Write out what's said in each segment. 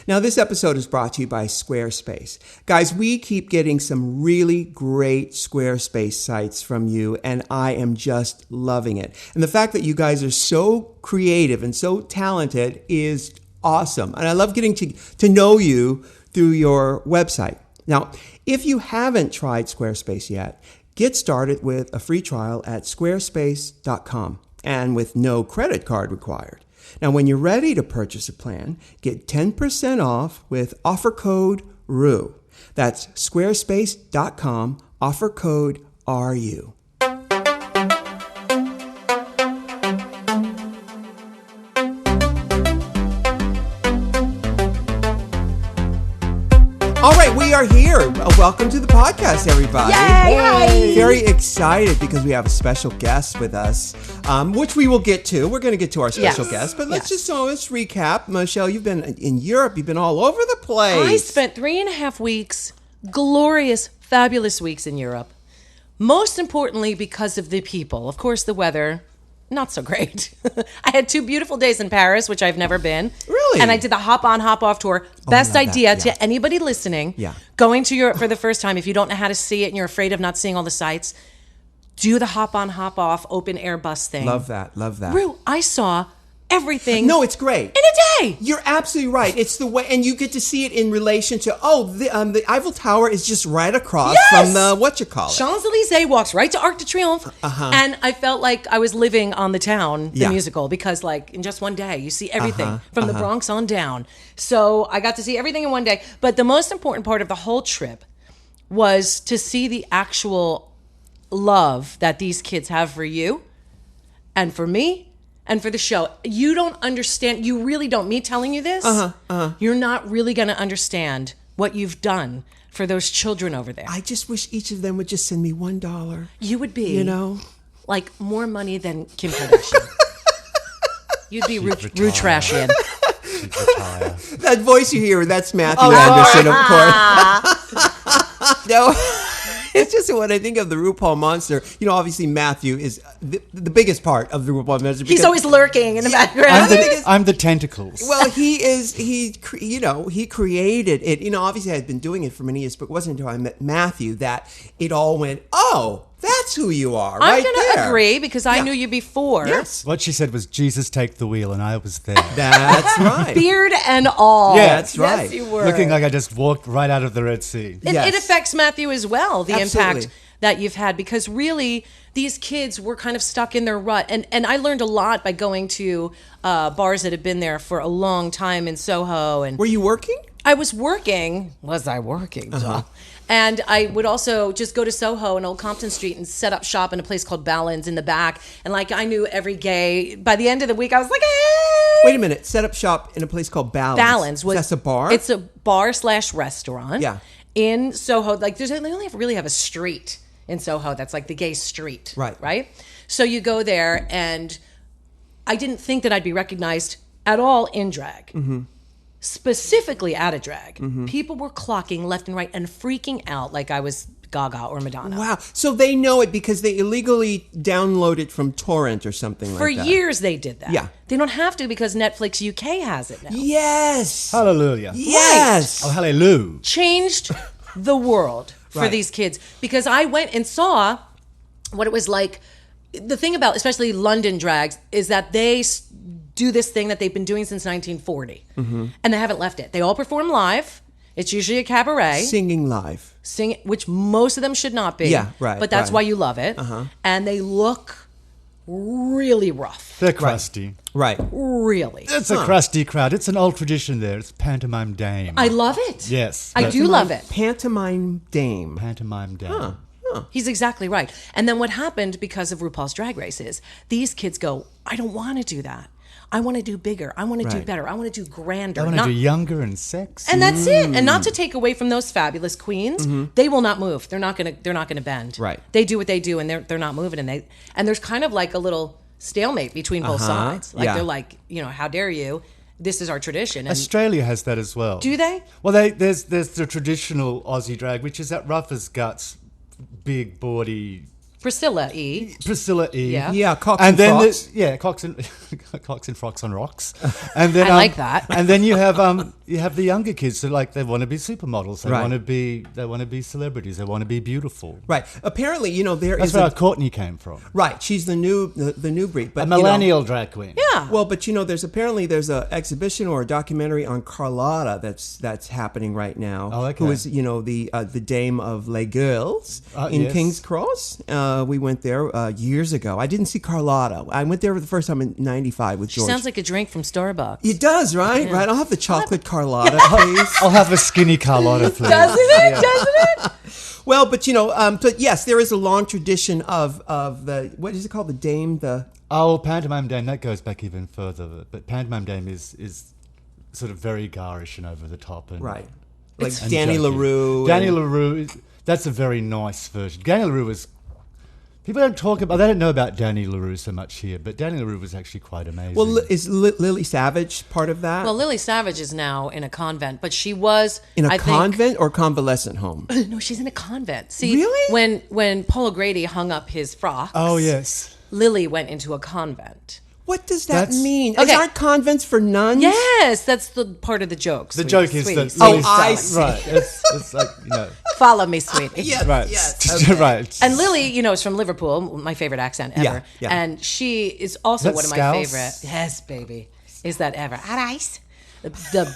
Now, this episode is brought to you by Squarespace. Guys, we keep getting some really great Squarespace sites from you, and I am just loving it. And the fact that you guys are so creative and so talented is awesome. And I love getting to know you through your website. Now, if you haven't tried Squarespace yet, get started with a free trial at squarespace.com and with no credit card required. Now, when you're ready to purchase a plan, get 10% off with offer code RU. That's squarespace.com, offer code RU. All right, we are here. Welcome to the podcast, everybody. Yay! Very excited because we have a special guest with us, which we will get to. We're going to get to our special guest, but let's recap. Michelle, you've been in Europe. You've been all over the place. I spent 3.5 weeks, glorious, fabulous weeks in Europe. Most importantly, because of the people. Of course, the weather, not so great. I had 2 beautiful days in Paris, which I've never been. Really? And I did the hop on, hop off tour. Best idea to anybody listening. Yeah. Going to Europe for the first time, if you don't know how to see it and you're afraid of not seeing all the sights, do the hop on, hop off, open air bus thing. Love that. Love that. Ru, I saw everything. No, it's great. In a day. You're absolutely right. It's the way, and you get to see it in relation to, the Eiffel Tower is just right across from the, Champs-Elysees walks right to Arc de Triomphe. And I felt like I was living on the town, the musical, because like in just one day, you see everything from the Bronx on down. So I got to see everything in one day. But the most important part of the whole trip was to see the actual love that these kids have for you and for me. And for the show, you don't understand. You really don't. Me telling you this, you're not really going to understand what you've done for those children over there. I just wish each of them would just send me $1. You would be, like more money than Kim Kardashian. You'd be Rutrashian. That voice you hear, that's Mathu Andersen, of course. No. It's just when I think of the RuPaul monster, obviously Matthew is the biggest part of the RuPaul monster. He's always lurking in the background. I'm the tentacles. Well, he created it. Obviously I've been doing it for many years, but it wasn't until I met Matthew that it all went, oh, that's who you are, I'm going to agree because I knew you before. Yes. What she said was, Jesus, take the wheel, and I was there. That's right. Beard and all. Yeah, that's right. Yes, you were. Looking like I just walked right out of the Red Sea. It affects Matthew as well, the Absolutely. impact that you've had, because really these kids were kind of stuck in their rut. And I learned a lot by going to bars that had been there for a long time in Soho. And were you working? I was working. Was I working? And I would also just go to Soho and Old Compton Street and set up shop in a place called Ballin's in the back. And like I knew every gay. By the end of the week, I was like, hey! Wait a minute. Set up shop in a place called Ballin's. That's a bar? It's a bar/restaurant. Yeah. In Soho. Like they only really have a street in Soho that's like the gay street. Right? So you go there, and I didn't think that I'd be recognized at all in drag. Specifically out of drag. People were clocking left and right and freaking out like I was Gaga or Madonna. Wow. So they know it because they illegally download it from torrent or something like that. For years they did that. Yeah. They don't have to because Netflix UK has it now. Yes. Hallelujah. Yes. Oh, hallelujah. Changed the world for these kids, because I went and saw what it was like. The thing about especially London drags is that they do this thing that they've been doing since 1940, and they haven't left it. They all perform live. It's usually a cabaret. Singing live. Which most of them should not be. Yeah, right. But that's why you love it. And they look really rough. They're crusty. Right. Really. It's a crusty crowd. It's an old tradition there. It's pantomime dame. I love it. Yes. I do love it. Pantomime dame. Pantomime dame. He's exactly right. And then what happened because of RuPaul's Drag Race is these kids go, I don't want to do that. I want to do bigger. I want to do better. I want to do grander. I want to do younger and sexy. And that's it. And not to take away from those fabulous queens, they will not move. They're not gonna bend. Right. They do what they do, and they're not moving. And there's kind of like a little stalemate between both sides. Like they're like, how dare you? This is our tradition. And Australia has that as well. do they? Well, there's the traditional Aussie drag, which is that rough as guts, big, bawdy, Priscilla E. Yeah. Yeah, Cox and and then Frocks. Cox and Frocks on rocks. And then I like that. And then you have the younger kids who they want to be supermodels. They Right. want to be celebrities. They want to be beautiful. Right. Apparently, there That's is where Courtney came from. right. She's the new breed, but A millennial drag queen. Yeah. Well, but there's an exhibition or a documentary on Carlotta that's happening right now. Oh, okay. Who is the dame of Les Girls in yes. King's Cross? We went there years ago. I didn't see Carlotta. I went there for the first time in '95 with She George. sounds like a drink from Starbucks. It does, right? Yeah. Right. I'll have the chocolate Carlotta, please. I'll have a skinny Carlotta, please. Doesn't it? Doesn't it? Well, but but yes, there is a long tradition of the what is it called? The Dame, the Oh, Pantomime Dame, that goes back even further. But Pantomime Dame is sort of very garish and over the top. And, right, like and Danny jokey. LaRue. Danny LaRue, that's a very nice version. Danny LaRue was... People don't talk about... They don't know about Danny LaRue so much here, but Danny LaRue was actually quite amazing. Well, is Lily Savage part of that? Well, Lily Savage is now in a convent, but she was in a I convent or convalescent home? Think, no, she's in a convent. See, Really? when Paul O'Grady hung up his frocks, Oh, yes. Lily went into a convent. What does that That's- mean? Okay. Aren't convents for nuns? Yes, that's the part of the joke. The sweetie, joke is sweetie, that... sweetie, Oh, I darling. see. Right. It's like, Follow me, sweetie. Yes. Right. Yes. Okay. Right. And Lily, is from Liverpool, my favorite accent ever. Yeah, yeah. And she is also Is that one of my Scouse? favorite. Yes, baby. Is that ever? Alright. The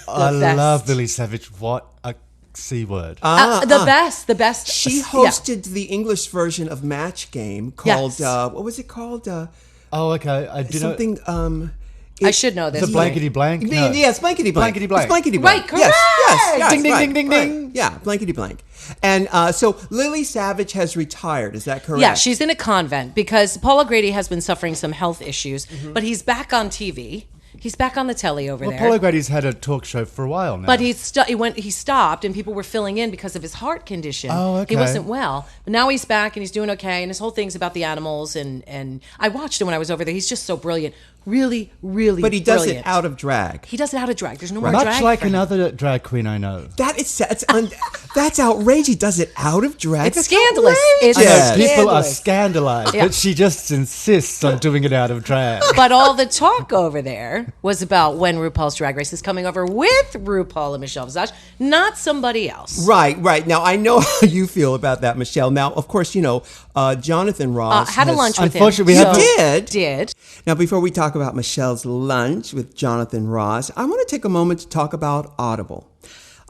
I best. love Lily Savage. What a C word. The best. She Yeah. hosted the English version of Match Game called Yes. what was it called? Oh, okay. I do know... Something. I should know this. The blankety blank? No. Yes, blankety blank. Blankety blank. It's blankety blank. Right, correct. Yes, Ding, ding, right, ding, ding, right. ding. Yeah, blankety blank. And so Lily Savage has retired. Is that correct? Yeah, she's in a convent because Paul O'Grady has been suffering some health issues, but he's back on TV. He's back on the telly over there. Paul O'Grady's had a talk show for a while now. But he stopped, and people were filling in because of his heart condition. Oh, okay. He wasn't well. But now he's back, and he's doing okay, and his whole thing's about the animals, and I watched him when I was over there. He's just so brilliant. Really, really But he does brilliant. it out of drag. He does it out of drag. There's no more Much drag like for him. another drag queen I know. That's outrageous. He does it out of drag. It's That's scandalous. It's outrageous. People are scandalous. scandalized, Yeah. but she just insists on doing it out of drag. But all the talk over there was about when RuPaul's Drag Race is coming over with RuPaul and Michelle Visage, not somebody else. Right. Now, I know how you feel about that, Michelle. Now, of course, Jonathan Ross Had a lunch with him. Unfortunately, we You have to- did? Now, before we talk about Michelle's lunch with Jonathan Ross, I want to take a moment to talk about Audible.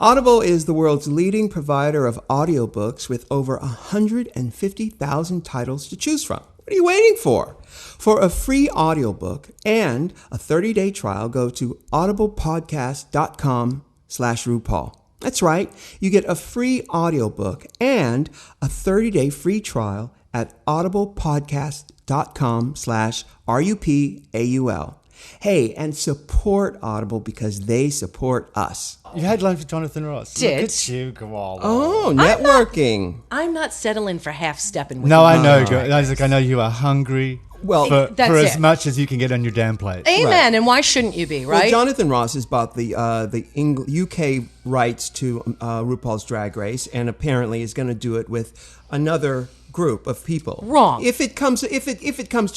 Audible is the world's leading provider of audiobooks with over 150,000 titles to choose from. What are you waiting for? For a free audiobook and a 30-day trial, go to audiblepodcast.com/RuPaul. That's right. You get a free audiobook and a 30-day free trial at audiblepodcast.com/RuPaul. Hey, and support Audible because they support us. You had lunch with Jonathan Ross. Did. Look at you, Koala. Oh, networking. I'm not settling for half stepping with No, you. I know. Isaac, I know you are hungry Well, for That's as it. much as you can get on your damn plate. Amen. Right. And why shouldn't you be, right? Well, Jonathan Ross has bought the UK rights to RuPaul's Drag Race, and apparently is going to do it with another group of people. Wrong. If it comes to What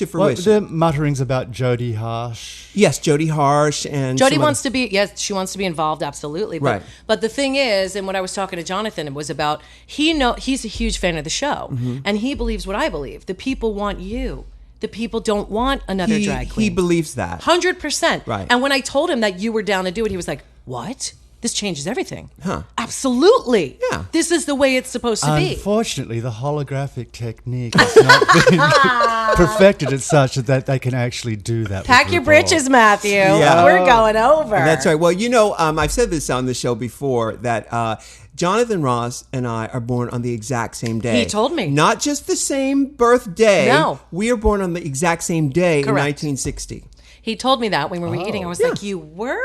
fruition. the mutterings about Jodie Harsh? Yes, Jodie Harsh and Jodie some wants other- to be, yes, she wants to be involved, absolutely. But, Right. but the thing is, and what I was talking to Jonathan was about, he's a huge fan of the show, and he believes what I believe. The people want you. The people don't want another drag queen. He believes that. 100%. Right. And when I told him that you were down to do it, he was like, what? This changes everything. Huh. Absolutely. Yeah. This is the way it's supposed to be. Unfortunately, the holographic technique has not been perfected as such that they can actually do that. Pack with your RuPaul. britches, Matthew. Yeah. We're going over. That's right. Well, I've said this on the show before that Jonathan Ross and I are born on the exact same day. He told me. Not just the same birthday. No. We are born on the exact same day Correct. in 1960. He told me that when we were eating. I was like, you were?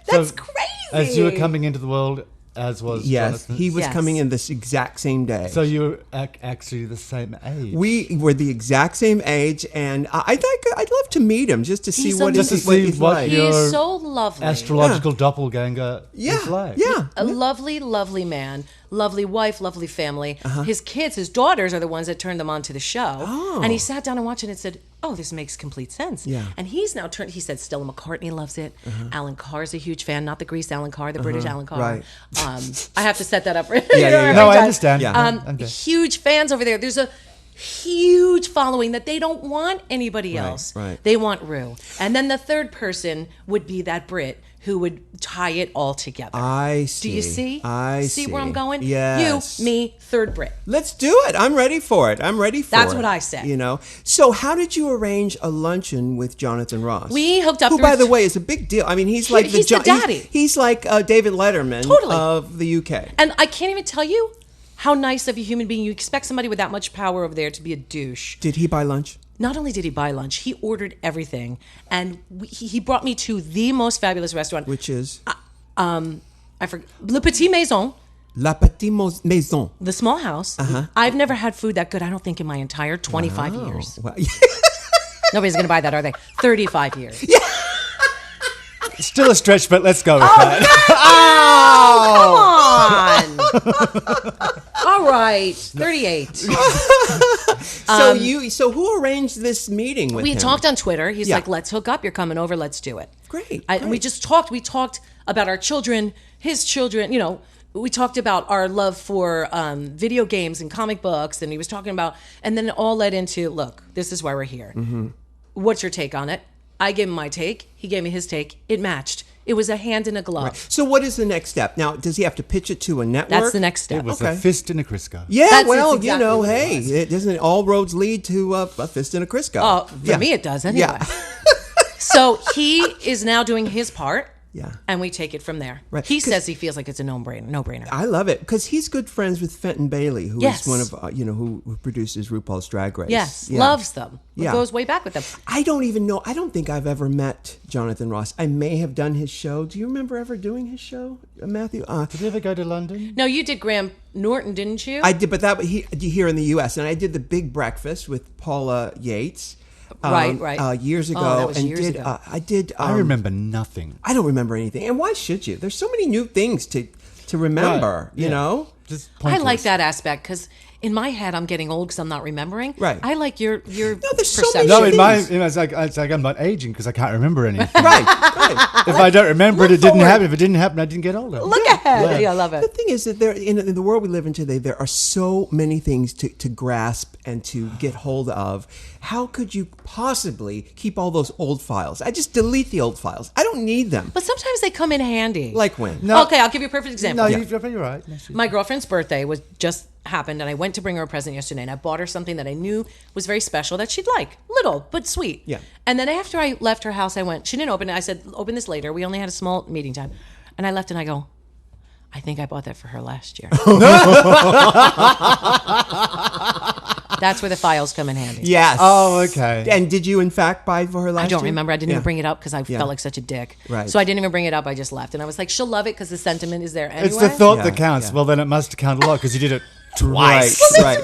That's So, crazy. As you were coming into the world, as was Yes, Jonathan. he was Yes. coming in this exact same day. So you were actually the same age. We were the exact same age, and I'd love to meet him just to see He's what amazing. he's, what he's like. He your is so lovely. astrological doppelganger is like. Yeah. A lovely, lovely man, lovely wife, lovely family. Uh-huh. His kids, his daughters are the ones that turned them on to the show. Oh. And he sat down and watched it and said, oh, this makes complete sense. Yeah. And he's now turned, he said Stella McCartney loves it. Alan Carr's a huge fan, not the Grease Alan Carr, the British Alan Carr. Right. I have to set that up. yeah. No, I understand. Yeah. Okay. Huge fans over there. There's a huge following that they don't want anybody else. right. They want Rue. And then the third person would be that Brit who would tie it all together. I see. Do you see? I see where I'm going? Yes. You, me, third Brit. Let's do it. I'm ready for it. That's what I said. You know. So, how did you arrange a luncheon with Jonathan Ross? We hooked up. Who, by the way, is a big deal. I mean, he's like he's the daddy. He's like David Letterman Totally. of the UK. And I can't even tell you how nice of a human being. You expect somebody with that much power over there to be a douche. Did he buy lunch? Not only did he buy lunch, he ordered everything, and he brought me to the most fabulous restaurant. Which is I forget, Le Petit Maison, La Petite Maison. the small house. I've never had food that good. I don't think in my entire 25 years. Well, Nobody's going to buy that, are they? 35 years. Still a stretch, but let's go with that. Come on. All right, 38. So who arranged this meeting with We him? talked on Twitter. He's Yeah. like, let's hook up. You're coming over. Let's do it. Great, And we great. just talked. We talked about our children, his children, you know. We talked about our love for video games and comic books. And he was talking about, and then it all led into, look, this is why we're here. Mm-hmm. What's your take on it? I gave him my take. He gave me his take. It matched. It was a hand in a glove. So what is the next step? Now, does he have to pitch it to a network? That's the next step. It was Okay. a fist in a Crisco. Yeah, That's well, exactly you know, what it hey, was. it doesn't all roads lead to a fist in a Crisco. Oh, for me it does anyway. Yeah. So he is now doing his part. Yeah. And we take it from there. Right. He 'Cause- says he feels like it's a no-brainer. I love it because he's good friends with Fenton Bailey, who is Yes. one of who produces RuPaul's Drag Race. Yes, Yeah. loves them. Yeah. Goes way back with them. I don't even know. I don't think I've ever met Jonathan Ross. I may have done his show. Do you remember ever doing his show, Matthew? Did you ever go to London? No, you did Graham Norton, didn't you? I did, but here in the U.S. and I did the Big Breakfast with Paula Yates. Right. Years ago, that was and years did ago. I did. I remember nothing. I don't remember anything, and why should you? There's so many new things to remember. Right, You yeah. know. Just I like pointless. that aspect because in my head I'm getting old because I'm not remembering. Right. I like your there's so perception. many No, in my, things. it's like I'm not aging because I can't remember anything. Right. If I don't remember it, Look it didn't forward. happen. If it didn't happen, I didn't get older. Look ahead. Yeah, I love The it. thing is that there in the world we live in today, there are so many things to grasp and to get hold of. How could you possibly keep all those old files? I just delete the old files. I don't need them. But sometimes they come in handy. Like when? No. Okay, I'll give you a perfect example. No, you're right. No, My girlfriend's birthday was just happened, and I went to bring her a present yesterday, and I bought her something that I knew was very special that she'd like, little but sweet. Yeah. And then after I left her house, I went. She didn't open it. I said, "Open this later." We only had a small meeting time, and I left, and I go, "I think I bought that for her last year." That's where the files come in handy. Yes. Oh, okay. And did you in fact buy for her last I don't year? remember. I didn't Yeah. even bring it up because I Yeah. felt like such a dick. Right. So I didn't even bring it up. I just left, and I was like, "She'll love it because the sentiment is there anyway." It's the thought that Yeah, counts. yeah. Well, then it must count a lot because you did it Right. twice. Right.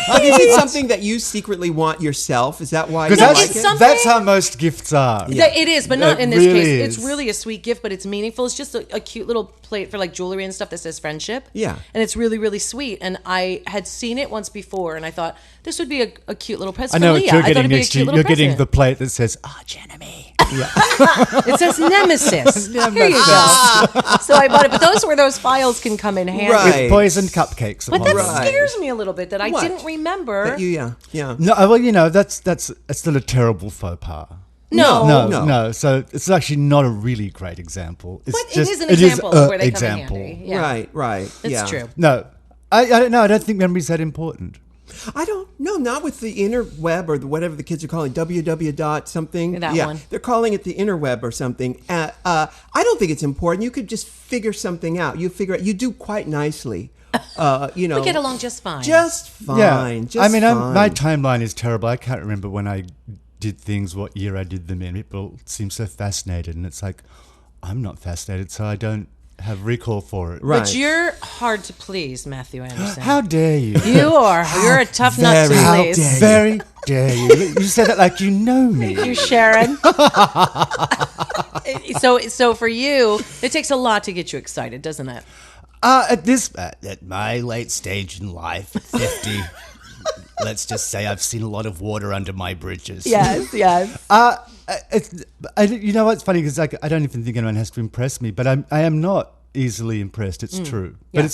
But is it something that you secretly want yourself? Is that why you Because like it's it? something- that's how most gifts are. It is, but not It in this really case. is. It's really a sweet gift, but it's meaningful. It's just a cute little plate for like jewelry and stuff that says friendship. Yeah. And it's really, really sweet. And I had seen it once before, and I thought this would be a cute little present I know for what Leah. you're I thought getting it'd be a next to cute you. little You're getting present. the plate that says, Enemy. It says Nemesis. Here you go. So I bought it, but those files can come in handy. Right. With poisoned cupcakes. But that upon them. Right. scares me a little bit that I What? didn't remember. That you, yeah. No, well, that's still a terrible faux pas. No. No. So it's actually not a really great example. It's But just, it is an example of a where they example. come in handy. Yeah. Right. It's yeah. true. No, I don't know. I don't think memory's that important. I don't know, not with the interweb or whatever the kids are calling www dot something. That yeah, one. They're calling it the interweb or something. I don't think it's important. You could just figure something out. You do quite nicely. We We get along just fine. Just fine. Yeah. Just I mean, fine. my timeline is terrible. I can't remember when I did things, what year I did them in. People seem so fascinated, and it's like, I'm not fascinated, so I don't have recall for it. Right. But you're hard to please, Matthew Andersen. How dare you? You're a tough nut to How please. dare you. Very dare you. You said it like you know me. You, Sharon. So for you, it takes a lot to get you excited, doesn't it? At my late stage in life, at 50, let's just say I've seen a lot of water under my bridges. Yes. You know what's funny? Because I don't even think anyone has to impress me, but I am not easily impressed. It's true, yeah.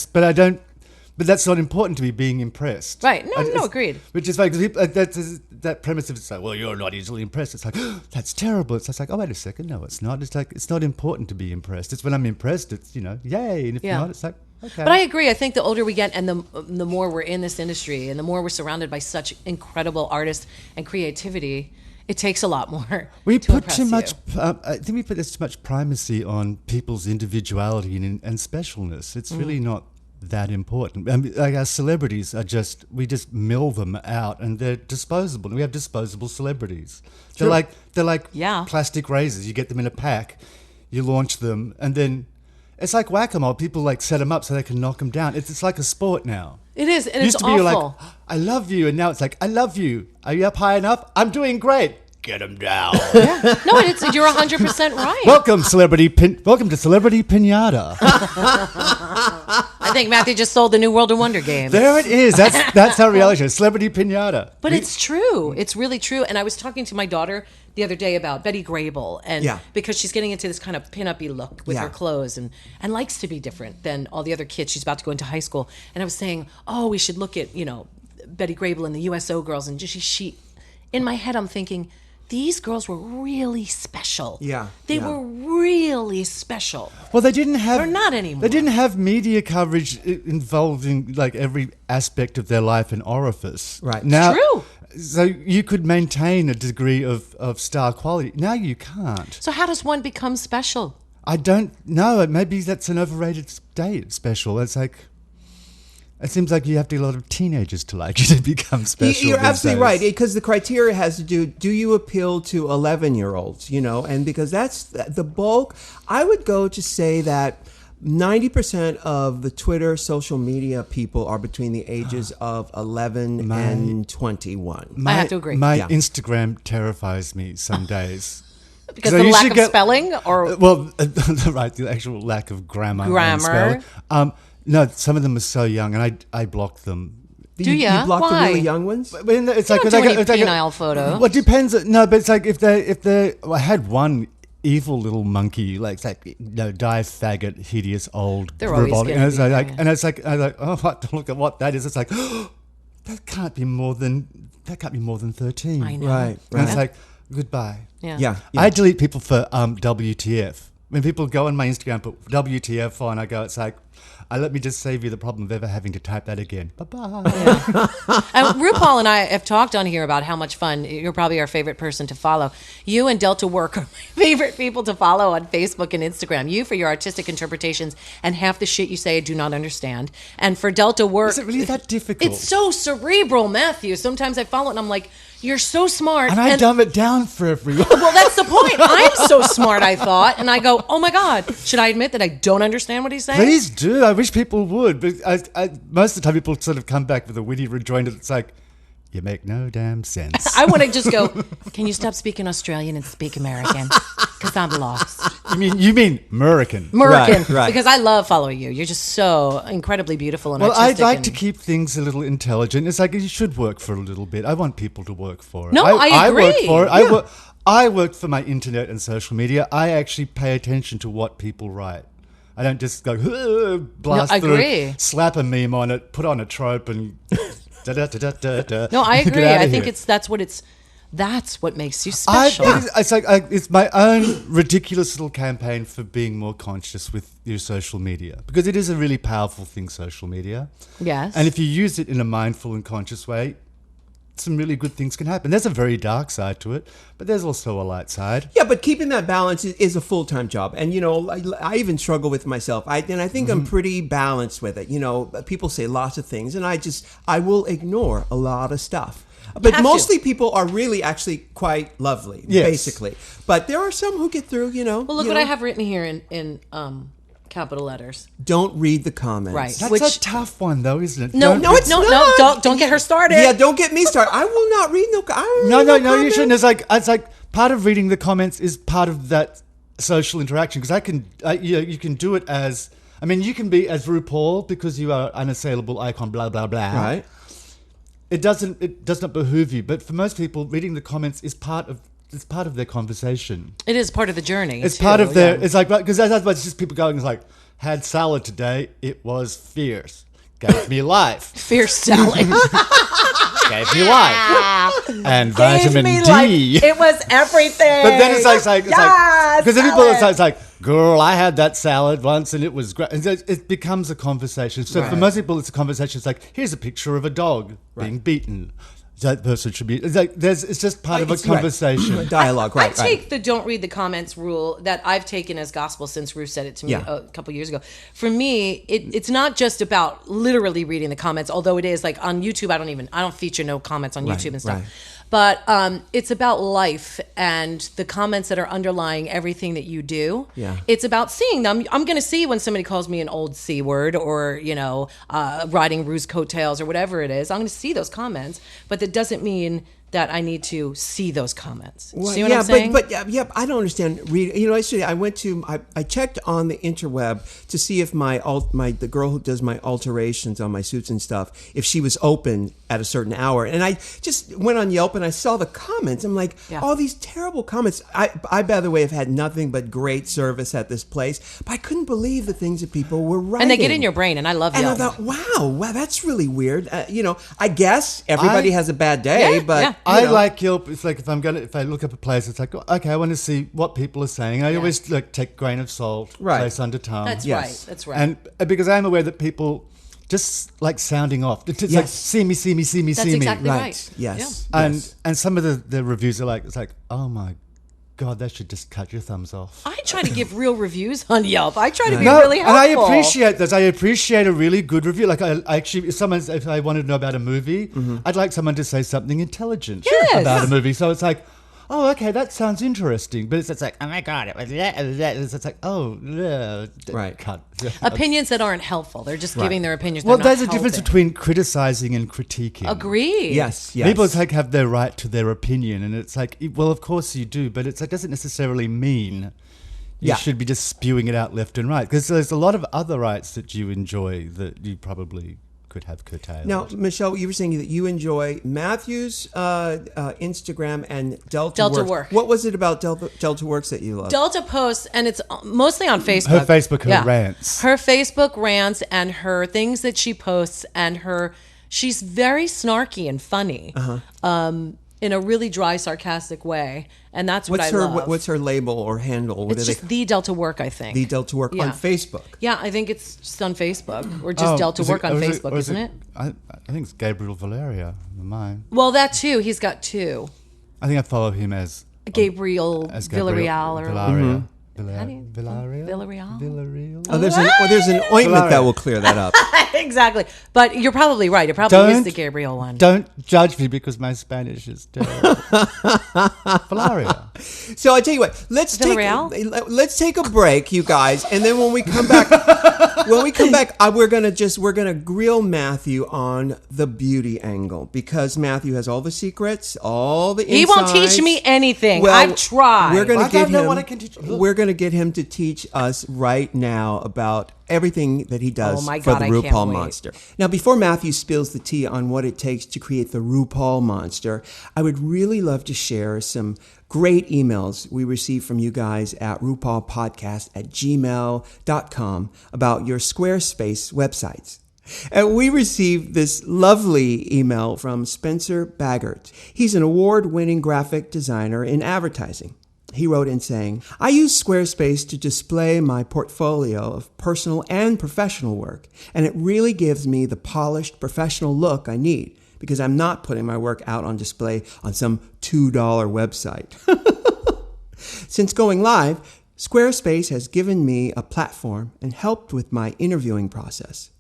But that's not important to me, being impressed. Right. No, agreed. Which is like, that premise of it's like, well, you're not easily impressed. It's like, that's terrible. It's just like, oh, wait a second. No, it's not. It's like, it's not important to be impressed. It's when I'm impressed, it's, yay. And if not, it's like, okay. But I agree. I think the older we get and the more we're in this industry and the more we're surrounded by such incredible artists and creativity, it takes a lot more. We to put impress too you. much. I think we put too much primacy on people's individuality and specialness. It's really not that important. I mean, like our celebrities we just mill them out, and they're disposable. We have disposable celebrities. They're like plastic razors. You get them in a pack, you launch them, and then it's like whack-a-mole. People like set them up so they can knock them down. It's like a sport now. It is, and Used it's to be awful. like, I love you, and now it's like, I love you. Are you up high enough? I'm doing great. Get them down. No, you're 100% right. Welcome to Celebrity Pinata. I think Matthew just sold the new World of Wonder game. There it is. That's our reality show, Celebrity Pinata. But it's true. It's really true. And I was talking to my daughter the other day about Betty Grable, and because she's getting into this kind of pin-up-y look with her clothes and likes to be different than all the other kids. She's about to go into high school. And I was saying, we should look at, Betty Grable and the USO girls. And she in my head, I'm thinking, these girls were really special. Yeah. They were really special. Well, they didn't have... They're not anymore. They didn't have media coverage involving like every aspect of their life and orifice. Right. Now, True. So you could maintain a degree of star quality. Now you can't. So how does one become special? I don't know. Maybe that's an overrated special. It's like... It seems like you have to get a lot of teenagers to like you to become special. You're these absolutely days. right, because the criteria has to do you appeal to 11-year-olds, and because that's the bulk. I would go to say that 90% of the Twitter social media people are between the ages of 11 and 21. I have to agree. My Instagram terrifies me some days. Because So of the you lack should of get- spelling? Or The actual lack of grammar. and spelling. No, some of them are so young, and I block them. Do ya? You block Why? the really young ones? But it's You like don't it's do like any it's like penile photo. Well, it depends. No, but it's like if they. I had one evil little monkey, like die faggot, hideous old. They're always revolting, gonna and it's be, like, yeah. and it's like, I was like, oh, what? Look at what that is. It's like, that can't be more than 13. I know. Right. And it's like, goodbye. Yeah. I delete people for WTF. When people go on my Instagram, put WTF on, I go, it's like, let me just save you the problem of ever having to type that again. Bye-bye. RuPaul and I have talked on here about how much fun. You're probably our favorite person to follow. You and Delta Work are my favorite people to follow on Facebook and Instagram. You for your artistic interpretations and half the shit you say I do not understand. And for Delta Work... Is it really that difficult? It's so cerebral, Matthew. Sometimes I follow it and I'm like, you're so smart. And I dumb it down for everyone. Well, that's the point. I'm so smart, I thought. And I go, oh my God, should I admit that I don't understand what he's saying? Please do. I wish people would. But most of the time people sort of come back with a witty rejoinder that's like, you make no damn sense. I want to just go, can you stop speaking Australian and speak American? Because I'm lost. You mean American. American. Right. Because I love following you. You're just so incredibly beautiful and Well, I'd artistic. like to keep things a little intelligent. It's like you should work for a little bit. I want people to work for it. No, I agree. I work for it. Yeah. I work for my internet and social media. I actually pay attention to what people write. I don't just go blast No, I through, agree. slap a meme on it, put on a trope, and da-da-da-da-da-da. No, I Get agree. outta I think here. that's what makes you special. It's my own ridiculous little campaign for being more conscious with your social media, because it is a really powerful thing, social media. Yes. And if you use it in a mindful and conscious way, some really good things can happen. There's a very dark side to it, but there's also a light side. Yeah, but keeping that balance is a full-time job. And, I even struggle with myself. I think I'm pretty balanced with it. People say lots of things, and I will ignore a lot of stuff. But have mostly people are really actually quite lovely, Yes. basically. But there are some who get through, Well, look what I have written here in capital letters. Don't read the comments. Right. That's a tough one, though, isn't it? No, it's not. Don't get her started. Yeah, don't get me started. I will not read No, you shouldn't. It's like part of reading the comments is part of that social interaction, because you can do it as, I mean, you can be as RuPaul because you are unassailable icon, blah blah blah. Right. It does not behoove you, but for most people, reading the comments is part of their conversation. It is part of the journey. It's part of their. Yeah. It's like, because that's just people going, it's like, had salad today. It was fierce. Gave me life. Fierce salad. Gave me life. And vitamin D. Life. It was everything. But then it's like because people it's like, girl, I had that salad once and it was great. And it becomes a conversation. So for most people, it's a conversation. It's like, here's a picture of a dog being beaten. That person should be. It's like it's just part of a conversation, right. Dialogue. Right. I take the don't read the comments rule that I've taken as gospel since Ruth said it to me a couple years ago. For me, it's not just about literally reading the comments, although it is. Like on YouTube, I don't feature no comments on YouTube and stuff. Right. But it's about life and the comments that are underlying everything that you do. Yeah. It's about seeing them. I'm going to see when somebody calls me an old C word or, riding Rue's coattails or whatever it is. I'm going to see those comments, but that doesn't mean that I need to see those comments. Well, see what I'm saying? But I don't understand reading. Actually, I checked on the interweb to see if the girl who does my alterations on my suits and stuff, if she was open at a certain hour. And I just went on Yelp and I saw the comments. I'm like, all these terrible comments. I, by the way, have had nothing but great service at this place, but I couldn't believe the things that people were writing. And they get in your brain, and I love Yelp. And I thought, wow, that's really weird. I guess everybody has a bad day, but... I like Yelp. It's like if I look up a place, it's like, okay, I want to see what people are saying. I always take grain of salt, place under tongue. That's right. That's right. And because I'm aware that people just like sounding off. It's like, see me, see me, see me, That's see me. exactly right. Yes. Yeah. And some of the reviews are like, it's like, oh my God, that should just cut your thumbs off. I try to give real reviews on Yelp. I try to be really helpful. And I appreciate this. I appreciate a really good review. Like I actually, if I wanted to know about a movie, I'd like someone to say something intelligent about a movie. So it's like, oh, okay, that sounds interesting. But it's like, oh my God, it was that. It's like, oh, yeah. Right. Cut. Opinions that aren't helpful. They're just giving their opinions. Well, there's a difference between criticizing and critiquing. Agreed. Yes. People have their right to their opinion. And it's like, well, of course you do. But it doesn't necessarily mean you should be just spewing it out left and right. Because there's a lot of other rights that you enjoy that you probably could have curtailed. Now, Michelle, you were saying that you enjoy Matthew's Instagram and Delta Works. What was it about Delta Works that you love? Delta posts, and it's mostly on Facebook. Her Facebook, her rants. Her Facebook rants and her things that she posts, and she's very snarky and funny. In a really dry, sarcastic way. And that's what I love. What's her label or handle? It's just The Delta Work, I think. The Delta Work on Facebook. Yeah, I think it's just on Facebook. Or just Delta Work on Facebook, isn't it? I think it's Gabriel Valeria, mine. Well, that too. He's got two. I think I follow him as... Gabriel Villarreal. Villaria. Villarreal. Oh, there's an ointment that will clear that up. Exactly. But you're probably right. It probably is the Gabriel one. Don't judge me because my Spanish is terrible. Valeria. So I tell you what, let's take a break, you guys, and then when we come back, we're gonna grill Matthew on the beauty angle, because Matthew has all the secrets, all the insights. He won't teach me anything. I've tried. We're gonna get him to teach us right now about everything that he does for the RuPaul monster. Now, before Matthew spills the tea on what it takes to create the RuPaul monster, I would really love to share some great emails we received from you guys at RuPaulPodcast@gmail.com about your Squarespace websites. And we received this lovely email from Spencer Baggart. He's an award-winning graphic designer in advertising. He wrote in saying, I use Squarespace to display my portfolio of personal and professional work, and it really gives me the polished professional look I need, because I'm not putting my work out on display on some $2 website. Since going live, Squarespace has given me a platform and helped with my interviewing process.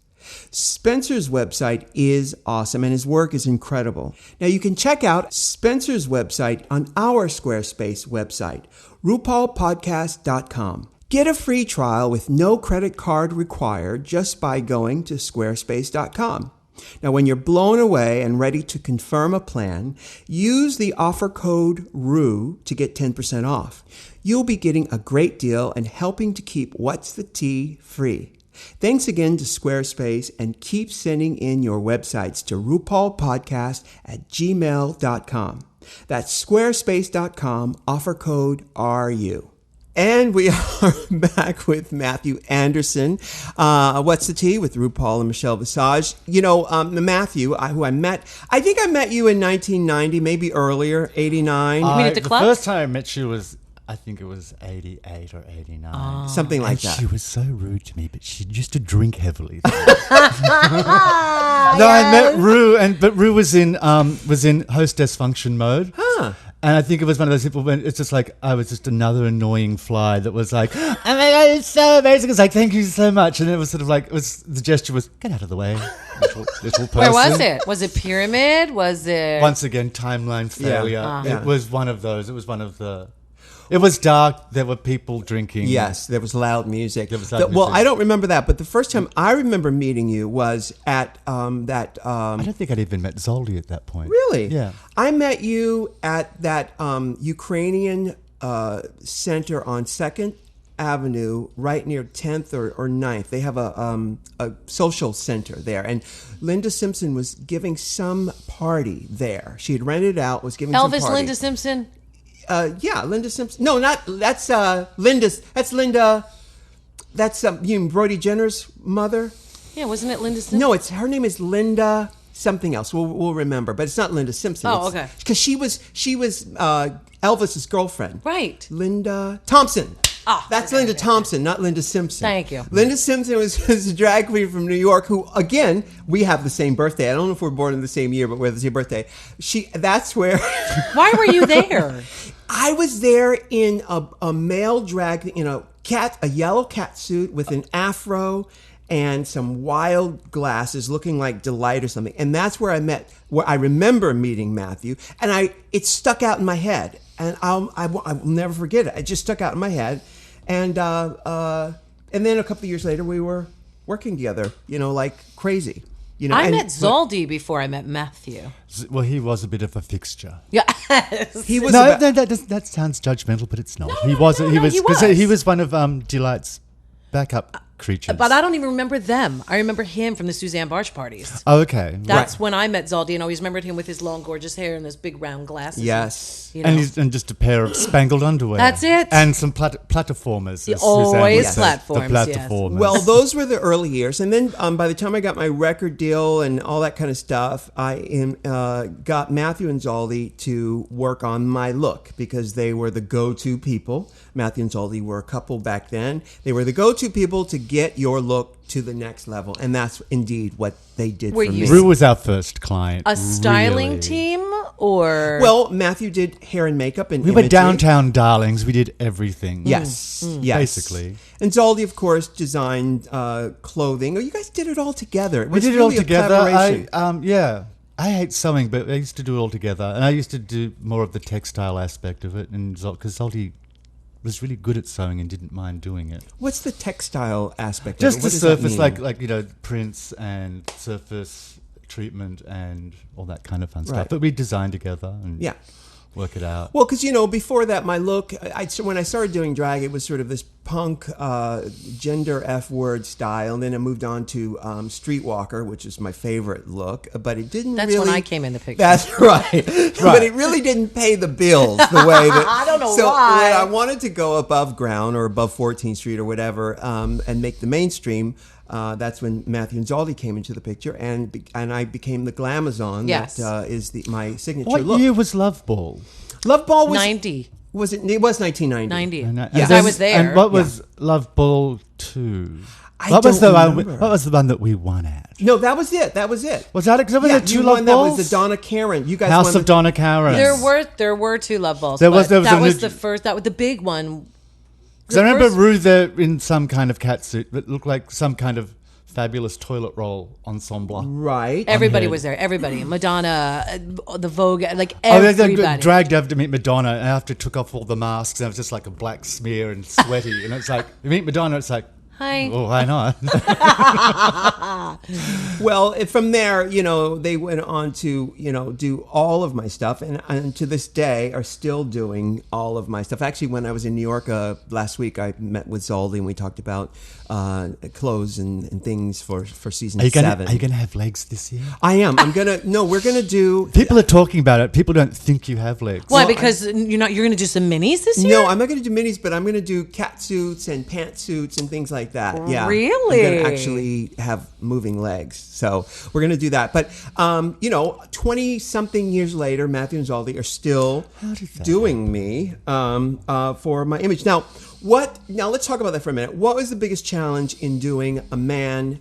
Spencer's website is awesome and his work is incredible. Now you can check out Spencer's website on our Squarespace website, RuPaulPodcast.com. Get a free trial with no credit card required just by going to squarespace.com. Now, when you're blown away and ready to confirm a plan, use the offer code RU to get 10% off. You'll be getting a great deal and helping to keep What's the Tea free. Thanks again to Squarespace, and keep sending in your websites to RuPaulPodcast@gmail.com. That's squarespace.com, offer code RU. And we are back with Mathu Andersen. What's the Tea with RuPaul and Michelle Visage. Mathu, who I met, I think I met you in 1990, maybe earlier, 89. You mean at the club? The first time I met you was, I think it was 88 or 89. Something like that. She was so rude to me, but she used to drink heavily. I met Ru, but Ru was in hostess function mode. Huh. And I think it was one of those people when it's just like, I was just another annoying fly that was like, oh my God, it's so amazing. It's like, thank you so much. And it was sort of like, the gesture was, get out of the way, little person. Where was it? Was it Pyramid? Was it? Once again, timeline failure. Yeah. It was one of those. It was one of the... It was dark. There were people drinking. Yes, there was loud music. Well, I don't remember that, but the first time I remember meeting you was at that. I don't think I'd even met Zoldy at that point. Really? Yeah. I met you at that Ukrainian center on 2nd Avenue, right near 10th or 9th. They have a social center there, and Linda Simpson was giving some party there. She had rented out, was giving some party. Linda Simpson. Linda Simpson. No, that's Linda's. That's Linda. That's you mean Brody Jenner's mother. Yeah, wasn't it Linda Simpson? No, her name is Linda something else. We'll remember, but it's not Linda Simpson. Oh, okay. Because she was Elvis's girlfriend. Right. Linda Thompson. That's okay, Linda okay. Thompson, not Linda Simpson. Thank you. Linda Simpson was a drag queen from New York who, again, we have the same birthday. I don't know if we're born in the same year, but we have the same birthday. That's where... Why were you there? I was there in a male drag, a yellow cat suit with an afro and some wild glasses looking like Delight or something. And that's where I remember meeting Mathu. And it stuck out in my head. And I will never forget it. It just stuck out in my head. And then a couple of years later, we were working together, like crazy. I met Zoldy before I met Mathu. Well, he was a bit of a fixture. Yes. He was that sounds judgmental, but it's not. He was one of Delight's backup creatures. But I don't even remember them. I remember him from the Suzanne Barch parties. Oh, okay. That's when I met Zoldy, and I always remembered him with his long, gorgeous hair and those big round glasses. Yes. And just a pair of spangled underwear. That's it. And some platiformers. Always platforms, The platiformers. Well, those were the early years. And then by the time I got my record deal and all that kind of stuff, I got Mathu and Zoldy to work on my look because they were the go-to people. Mathu and Zoldy were a couple back then. They were the go-to people to get your look to the next level. And that's indeed what they did for me. Ru was our first client. A styling team or... Well, Mathu did hair and makeup and we imagery. were downtown darlings. We did everything. Yes. Yes. Basically. And Zoldy, of course, designed clothing. Oh, you guys did it all together. We did it all really a together. collaboration. I hate sewing, but I used to do it all together. And I used to do more of the textile aspect of it. And because Zoldy was really good at sewing and didn't mind doing it. What's the textile aspect Just of it? the surface, like prints and surface treatment and all that kind of fun stuff. But we designed together and work it out. Well, because, before that, my look, when I started doing drag, it was sort of this punk gender F-word style. And then I moved on to streetwalker, which is my favorite look. But it didn't That's really... when I came in the picture. That's right. But it really didn't pay the bills the way that... I don't know why. So when I wanted to go above ground or above 14th Street or whatever and make the mainstream... that's when Mathu and Zoldy came into the picture, and I became the glamazon. Yes. That is my signature What look. year was Love Ball? Love Ball was 90. Was it? It was 1990. 90. Yes. I was there. And what was Love Ball 2? I What was don't remember. what was the one that we won at? No, that was it. That was it. Was that it? 'Cause there were two you Love won. Balls? That was the Donna Karen. You guys House won of Donna Karen. There were two Love Balls. There was that a was new- the first. That was the big one. Because I remember Ru there in some kind of catsuit that looked like some kind of fabulous toilet roll ensemble. Right. Everybody was there. Everybody. Madonna, the Vogue, like everybody. They dragged over to meet Madonna, and after took off all the masks, and it was just like a black smear and sweaty. And it's like, you meet Madonna, it's like, hi. Oh, why not? Well, from there, they went on to, do all of my stuff, and to this day are still doing all of my stuff. Actually, when I was in New York last week, I met with Zoldi and we talked about clothes and things for season 7. Are you going to have legs this year? I am. We're going to do... People are talking about it. People don't think you have legs. Why? Because you're going to do some minis this year? No, I'm not going to do minis, but I'm going to do cat suits and pantsuits and things like that. Yeah. Really? I'm going to actually have moving legs. So we're going to do that. But, 20-something years later, Matthew and Zoldi are still doing me for my image. Now, let's talk about that for a minute. What was the biggest challenge in doing a man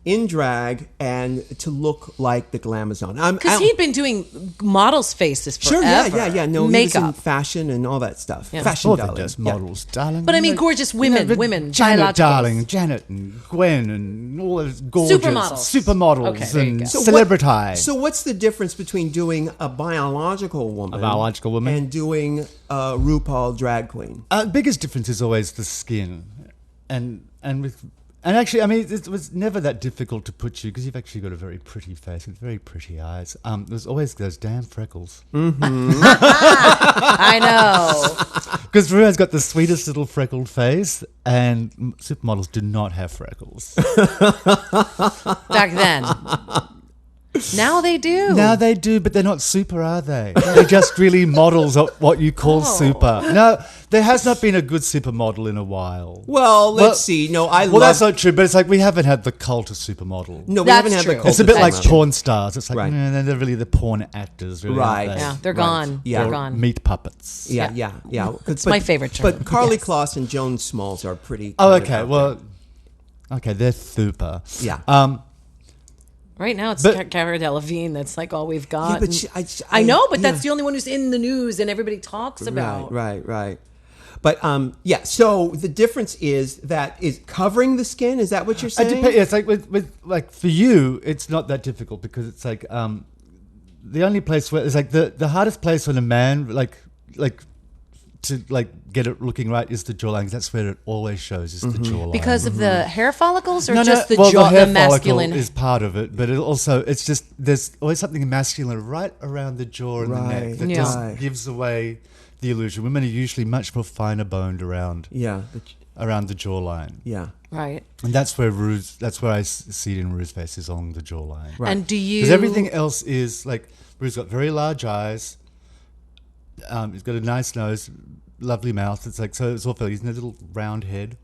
in drag and to look like the Glamazon? Because he'd been doing models' faces forever. Sure, yeah. No, makeup, he was in fashion and all that stuff. Yeah. Fashion, darling. Just models, darling. But I mean, gorgeous women, Janet, biologicals. darling, Janet and Gwen and all those gorgeous supermodels Okay, there you and go. celebrity. So what's the difference between doing a biological woman and doing a RuPaul drag queen? Biggest difference is always the skin, and actually, I mean, it was never that difficult to put you because you've actually got a very pretty face with very pretty eyes. There's always those damn freckles. Mm-hmm. I know. Because Ru has got the sweetest little freckled face, and supermodels do not have freckles. Back then. Now they do. Now they do, but they're not super, are they? They're just really models of what you call super. No, there has not been a good supermodel in a while. Well, let's see. No, Well, that's not true, but it's like we haven't had the cult of supermodel. No, we That's haven't had true. the cult. It's a bit like supermodel. porn stars. It's like, Right. they're really the porn actors, really. Right. Aren't they? Yeah, they're Right. gone. Yeah. They're gone. Meat puppets. Yeah. It's my favorite term. But Carly Yes. Kloss and Joan Smalls are pretty. Oh, kind of okay. out Well, okay, they're super. there. Yeah. Right now, it's But- Cara Delevingne. That's like all we've got. Yeah, but And she- I know, but yeah. that's the only one who's in the news and everybody talks about. Right. But so the difference is covering the skin. Is that what you're saying? It's like with like for you, it's not that difficult because it's like the only place where it's like the hardest place on a man like to like get it looking right is the jawline. That's where it always shows is the jawline. Because of the hair follicles or No, just the well, jaw, hair the masculine. follicle is part of it, but it's just there's always something masculine right around the jaw and the neck that Yeah. just gives away the illusion. Women are usually much more finer boned around around the jawline. Yeah. Right. And that's where I see it in Ru's face is on the jawline. Right. And do you? Because everything else is like Ru's got very large eyes. He's got a nice nose, lovely mouth. It's like so. It's all he's in a little round head.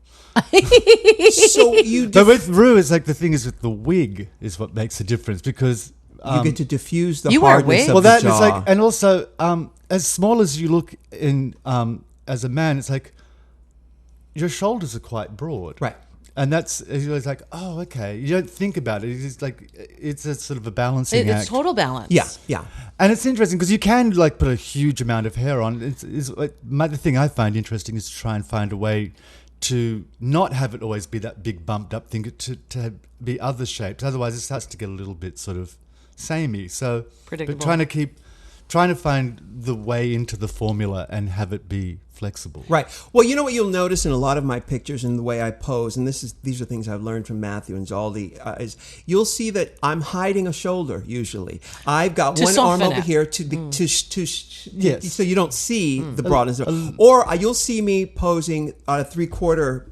So you But with Ru, it's like the thing is with the wig is what makes a difference because you get to diffuse the You wear hardness wigs? of well, the that jaw. is like, and also as small as you look in as a man, it's like your shoulders are quite broad, Right. And that's it's like, oh, okay. You don't think about it. It's like it's a sort of a balancing act. It's total balance. Yeah. And it's interesting because you can like put a huge amount of hair on. The thing I find interesting is to try and find a way to not have it always be that big bumped up thing, to be other shapes. Otherwise, it starts to get a little bit sort of samey. So, Predictable. but trying to find the way into the formula and have it be flexible. Right. Well, you know what you'll notice in a lot of my pictures and the way I pose, and these are things I've learned from Matthew and Zoldi, is you'll see that I'm hiding a shoulder usually. I've got To one arm soften over it. here Yes. so you don't see the broadness. Or you'll see me posing on a 3/4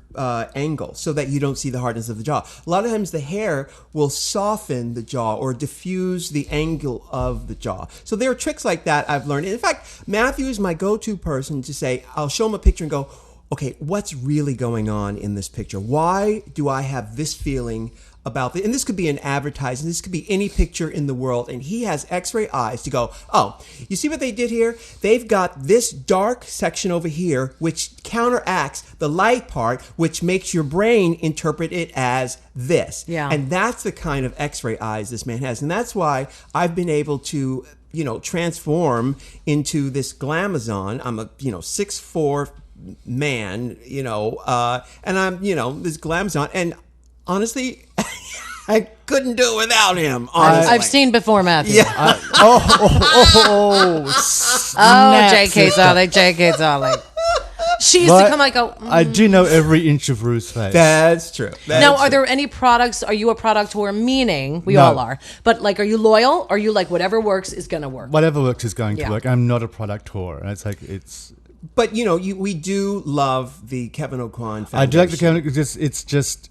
angle so that you don't see the hardness of the jaw. A lot of times the hair will soften the jaw or diffuse the angle of the jaw. So there are tricks like that I've learned. In fact, Matthew is my go-to person to say, I'll show him a picture and go, okay, what's really going on in this picture? Why do I have this feeling about it? And this could be an advertising. This could be any picture in the world. And he has X-ray eyes to go, oh, you see what they did here? They've got this dark section over here, which counteracts the light part, which makes your brain interpret it as this. Yeah. And that's the kind of X-ray eyes this man has. And that's why I've been able to, transform into this Glamazon. I'm a, 6'4" man, and I'm, this Glamazon. And honestly, I couldn't do it without him, honestly. I've seen before, Matthew. Yeah. J.K. Rowling, J.K. Rowling. She used to come like I do know every inch of Rue's face. That's true. Now, are there any products? Are you a producteur? Meaning, we all are. But like, are you loyal? Are you like, whatever works is going to work? Whatever works is going to work. I'm not a producteur. It's like, it's... But, we do love the Kevin Aucoin Foundation. I do like the Kevin, it's just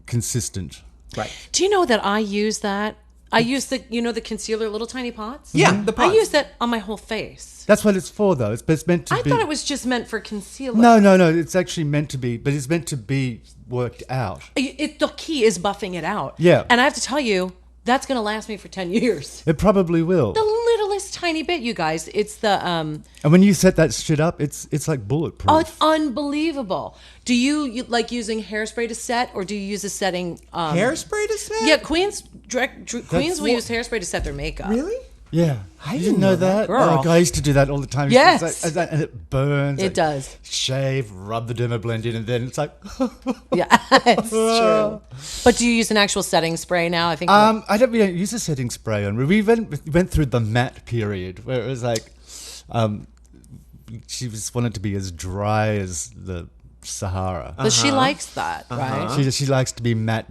consistent. Right. Do you know that I use that? I use the concealer, little tiny pots? Yeah, the pots. I use that on my whole face. That's what it's for, though. It's meant to be... I thought it was just meant for concealer. No. It's actually meant to be, but it's meant to be worked out. The key is buffing it out. Yeah. And I have to tell you, that's going to last me for 10 years. It probably will. The littlest tiny bit, you guys. It's the... And when you set that shit up, it's like bulletproof. Oh, it's unbelievable. Do you like using hairspray to set, or do you use a setting... hairspray to set? Yeah, Queens will use hairspray to set their makeup. Really? Yeah. I You didn't know that? Girl. Oh, I used to do that all the time. Yes. It's like, and it burns. It does. Shave, rub the dermablend in, and then it's like... Yeah, it's true. But do you use an actual setting spray now? I think. we don't use a setting spray on. We went through the matte period where it was like... she just wanted to be as dry as the Sahara. But she likes that, right? She likes to be matte.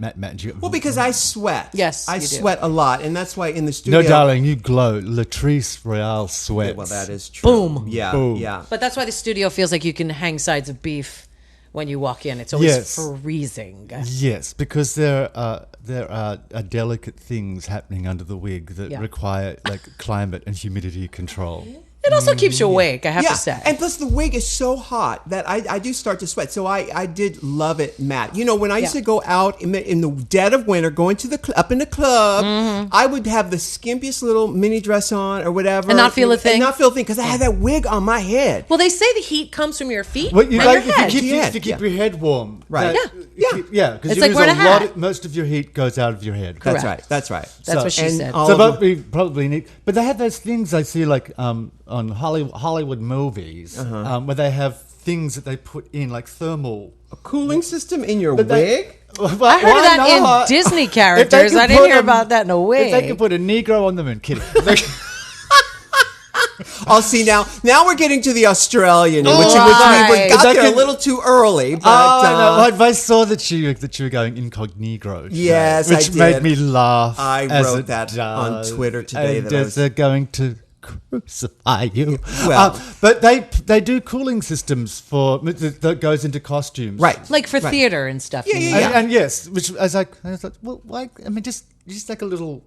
Well, because I sweat. Yes, I you do. sweat a lot, and that's why in the studio... No, darling, you glow. Latrice Royale sweats. Well, that is true. Boom. Yeah, Boom. yeah. But that's why the studio feels like you can hang sides of beef when you walk in. It's always Yes. freezing. Yes, because there are delicate things happening under the wig that require like climate and humidity control. It also keeps you awake, I have to say. And plus the wig is so hot that I do start to sweat. So I did love it, Matt. When I used to go out in the dead of winter, going to up in the club, I would have the skimpiest little mini dress on or whatever. And not feel a thing? And not feel a thing because I had that wig on my head. Well, they say the heat comes from your feet Well, you and like your head. to keep your head warm, Right. Yeah, because It's you like lose wearing a hat. most of your heat goes out of your head. That's Correct. right. That's right. That's what she and said. all So, of but the- we probably need. But they have those things I see like on Hollywood movies where they have things that they put in like thermal. a cooling system in your But they- wig? I heard of that in Disney characters. I didn't hear about that in a wig. If they could put a Negro on them and kidding. Oh, see now we're getting to the Australian, which Right. we got That there a could- little too early. But I know. I saw that you were going incognito. Today, Yes, I which did. made me laugh. I as wrote it that on does. Twitter today And that I was- they're going to crucify you. Well- but they do cooling systems that goes into costumes, right. like for theater and stuff. Yeah, you yeah, mean? yeah. And yes, which I was like, well, why? I mean, just like a little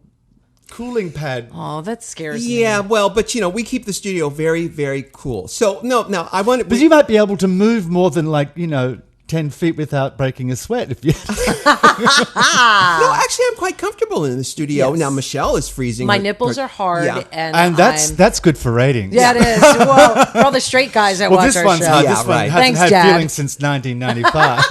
cooling pad. Oh, that scares me. Yeah, well, but we keep the studio very, very cool. So no, I want to. But you might be able to move more than 10 feet without breaking a sweat if you. No, actually, I'm quite comfortable in the studio. Yes. Now Michelle is freezing. My her- nipples her- are hard, Yeah. and that's good for ratings. Yeah, it is. Well, for all the straight guys that Well, watch this our one's show. hard. Yeah, This one right. hasn't Thanks, had Dad. feelings since 1995.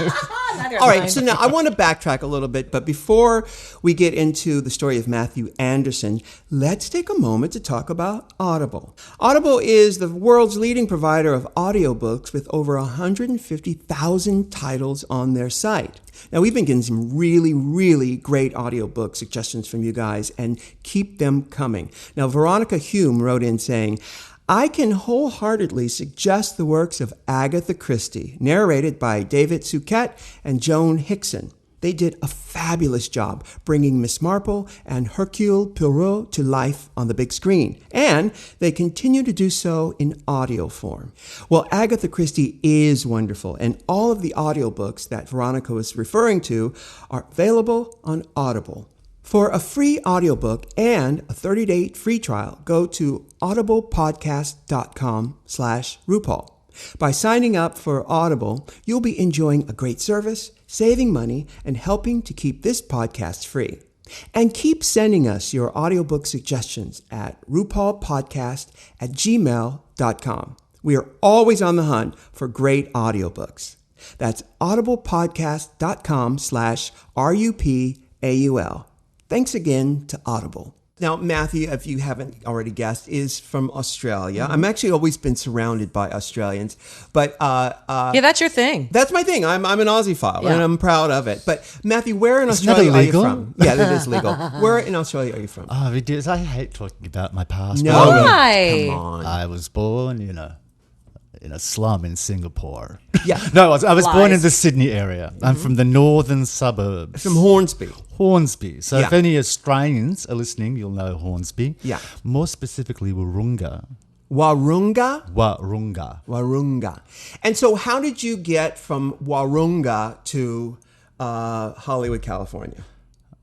All right, so now I want to backtrack a little bit, but before we get into the story of Mathu Andersen, let's take a moment to talk about Audible. Audible is the world's leading provider of audiobooks with over 150,000 titles on their site. Now, we've been getting some really, really great audiobook suggestions from you guys, and keep them coming. Now, Veronica Hume wrote in saying, I can wholeheartedly suggest the works of Agatha Christie, narrated by David Suquet and Joan Hickson. They did a fabulous job bringing Miss Marple and Hercule Poirot to life on the big screen, and they continue to do so in audio form. Well, Agatha Christie is wonderful, and all of the audiobooks that Veronica was referring to are available on Audible. For a free audiobook and a 30-day free trial, go to audiblepodcast.com/RuPaul. By signing up for Audible, you'll be enjoying a great service, saving money, and helping to keep this podcast free. And keep sending us your audiobook suggestions at RuPaulPodcast@gmail.com. We are always on the hunt for great audiobooks. That's audiblepodcast.com/RuPaul. Thanks again to Audible. Now, Matthew, if you haven't already guessed, is from Australia. Mm-hmm. I'm actually always been surrounded by Australians, but Yeah, that's your thing. that's my thing. I'm an Aussie-phile, Yeah. and I'm proud of it. But Matthew, where in Isn't that Australia are you illegal? from? Yeah, it is legal. Where in Australia are you from? Oh, I hate talking about my past. No, but I will. Why? Come on. I was born in a slum in Singapore. Yeah. No, I was born in Lies. the Sydney area. I'm from the northern suburbs. From Hornsby. Hornsby. So Yeah. if any Australians are listening, you'll know Hornsby. Yeah. More specifically, Wahroonga. Wahroonga? Wahroonga. Wahroonga. And so how did you get from Wahroonga to Hollywood, California?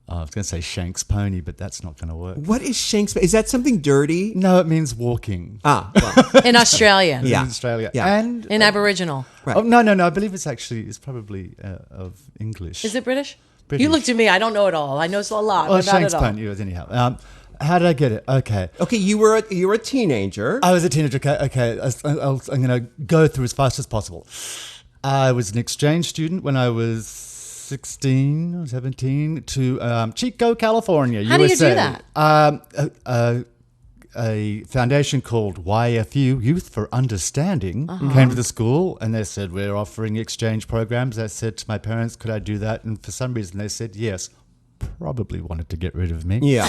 I was going to say Shank's Pony, but that's not going to work. What is Shanks? Is that something dirty? No, it means walking. Ah, well, In Australian. Yeah. In Australia. Yeah. And In Aboriginal. Right. oh, no. I believe it's probably of English. Is it British? British. You looked at me. I don't know it all. I know a lot, Oh, but not Shank's at all. Pony. Anyhow. How did I get it? Okay. okay, you were a teenager. I was a teenager. Okay. I'm going to go through as fast as possible. I was an exchange student when I was 16 or 17 to Chico, California, How do you do USA. that? A foundation called YFU, Youth for Understanding, came to the school and they said, we're offering exchange programs. I said to my parents, could I do that? And for some reason they said yes. Probably wanted to get rid of me. Yeah.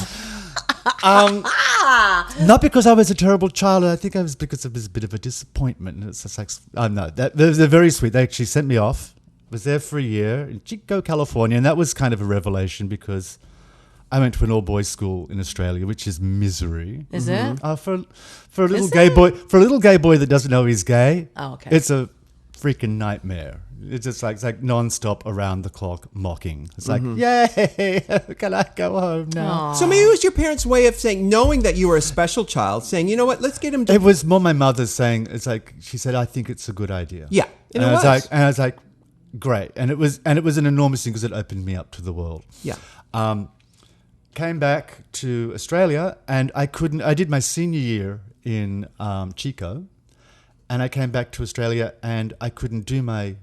Not because I was a terrible child. I think I was because it was a bit of a disappointment. And it's just like, no, they're very sweet. They actually sent me off. Was there for a year in Chico, California, and that was kind of a revelation because I went to an all-boys school in Australia, which is misery. Is it? For a little Is gay it? boy, that doesn't know he's gay. Oh, okay. It's a freaking nightmare. It's just like non-stop around the clock mocking. It's like, yay, can I go home now? So maybe it was your parents' way of saying, knowing that you were a special child, saying, you know what, let's get him to... It was more my mother saying, it's like, she said, I think it's a good idea. Yeah, and it I was. I was like, great. And it was an enormous thing because it opened me up to the world. Yeah. Came back to Australia and I did my senior year in Chico and I came back to Australia and I couldn't do my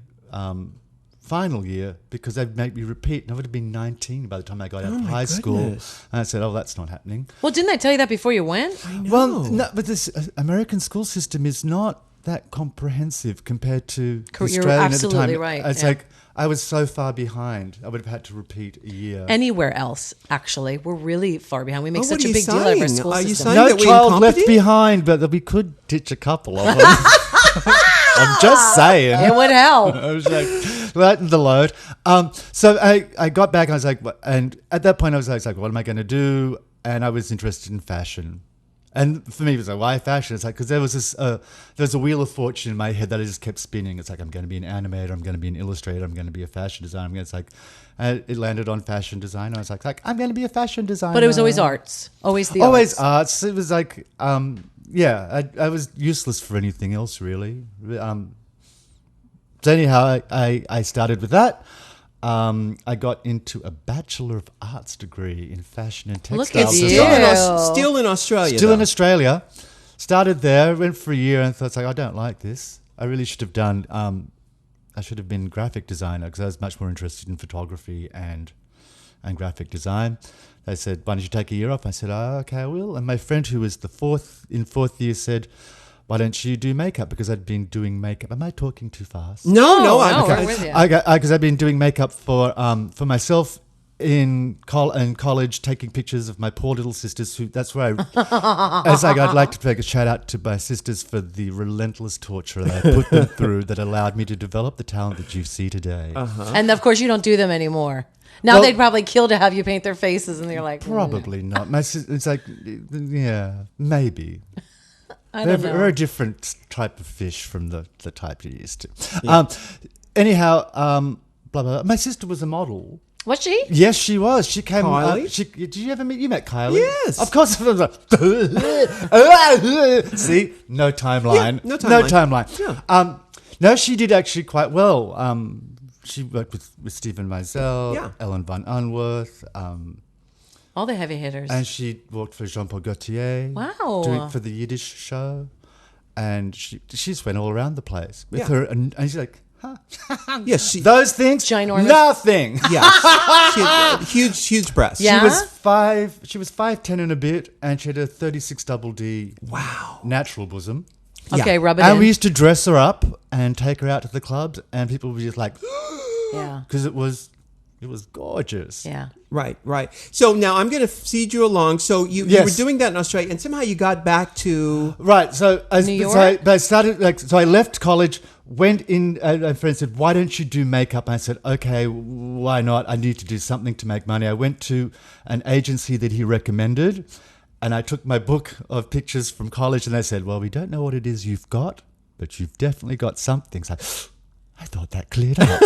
final year because they'd make me repeat. And I would have been 19 by the time I got out of high school. goodness. And I said, oh, that's not happening. Well, didn't I tell you that before you went? Well, no, but this American school system is not that comprehensive compared to the You're Australian absolutely at the time. right, It's yeah. like I was so far behind. I would have had to repeat a year. Anywhere else, actually. We're really far behind. We make Oh, such what a are big you deal out of our saying? school Are you system. saying No that we're child left incompetent? behind, but we could ditch a couple of them. I'm just saying. It would help. I was like, lighten the load. So I got back and I was like, and at that point I was like, what am I going to do? And I was interested in fashion. And for me, it was like, why fashion? It's like, because there was there's a wheel of fortune in my head that I just kept spinning. It's like, I'm going to be an animator, I'm going to be an illustrator, I'm going to be a fashion designer. It's like, it landed on fashion design. I was like, I'm going to be a fashion designer. But it was always arts. Always the Always arts. arts. It was like, I was useless for anything else, really. So anyhow, I started with that. I got into a Bachelor of Arts degree in fashion and Look textiles. at you. Still in Australia, Still in though. Australia. Started there, went for a year and thought, it's like, I don't like this. I really should have done, I should have been graphic designer because I was much more interested in photography and graphic design. They said, why don't you take a year off? I said, oh, okay, I will. And my friend who was fourth year said, why don't you do makeup? Because I'd been doing makeup. Am I talking too fast? No, I'm we're with you. Because I've been doing makeup for myself in college, taking pictures of my poor little sisters. That's where I'd like to make a shout out to my sisters for the relentless torture that I put them through that allowed me to develop the talent that you see today. And of course, you don't do them anymore. Now Well- they'd probably kill to have you paint their faces, and they're like, Probably not. It's like, yeah, maybe. I don't They're know. a different type of fish from the type you're used to. Anyhow, blah, blah, blah. My sister was a model. Was she? Yes, she was. She came. Kylie? Did you ever meet? You met Kylie? Yes. Of course. See, no timeline. Yeah, no No timeline. timeline. Yeah. No, she did actually quite well. She worked with Stephen Meisel, Yeah. Ellen Van Unworth, All the heavy hitters. and she worked for Jean-Paul Gaultier. Wow. Doing for the Yiddish show, and she just went all around the place with Yeah. her. And she's like, Yes, Those things, Ginormous. nothing. yeah, she had huge breasts. Yeah. She was 5'10" and a bit, and she had a 36 double D. Wow. Natural bosom. Okay, Yeah. rub it And in. we used to dress her up and take her out to the clubs, and people were just like, Yeah. because it was gorgeous. Yeah. Right. So now I'm going to feed you along. So you were Yes. doing that in Australia, and somehow you got back to. Right. So New York? I started so I left college, went in. A friend said, "Why don't you do makeup?" And I said, "Okay, why not? I need to do something to make money." I went to an agency that he recommended, and I took my book of pictures from college, and they said, "Well, we don't know what it is you've got, but you've definitely got something." So I thought that cleared up.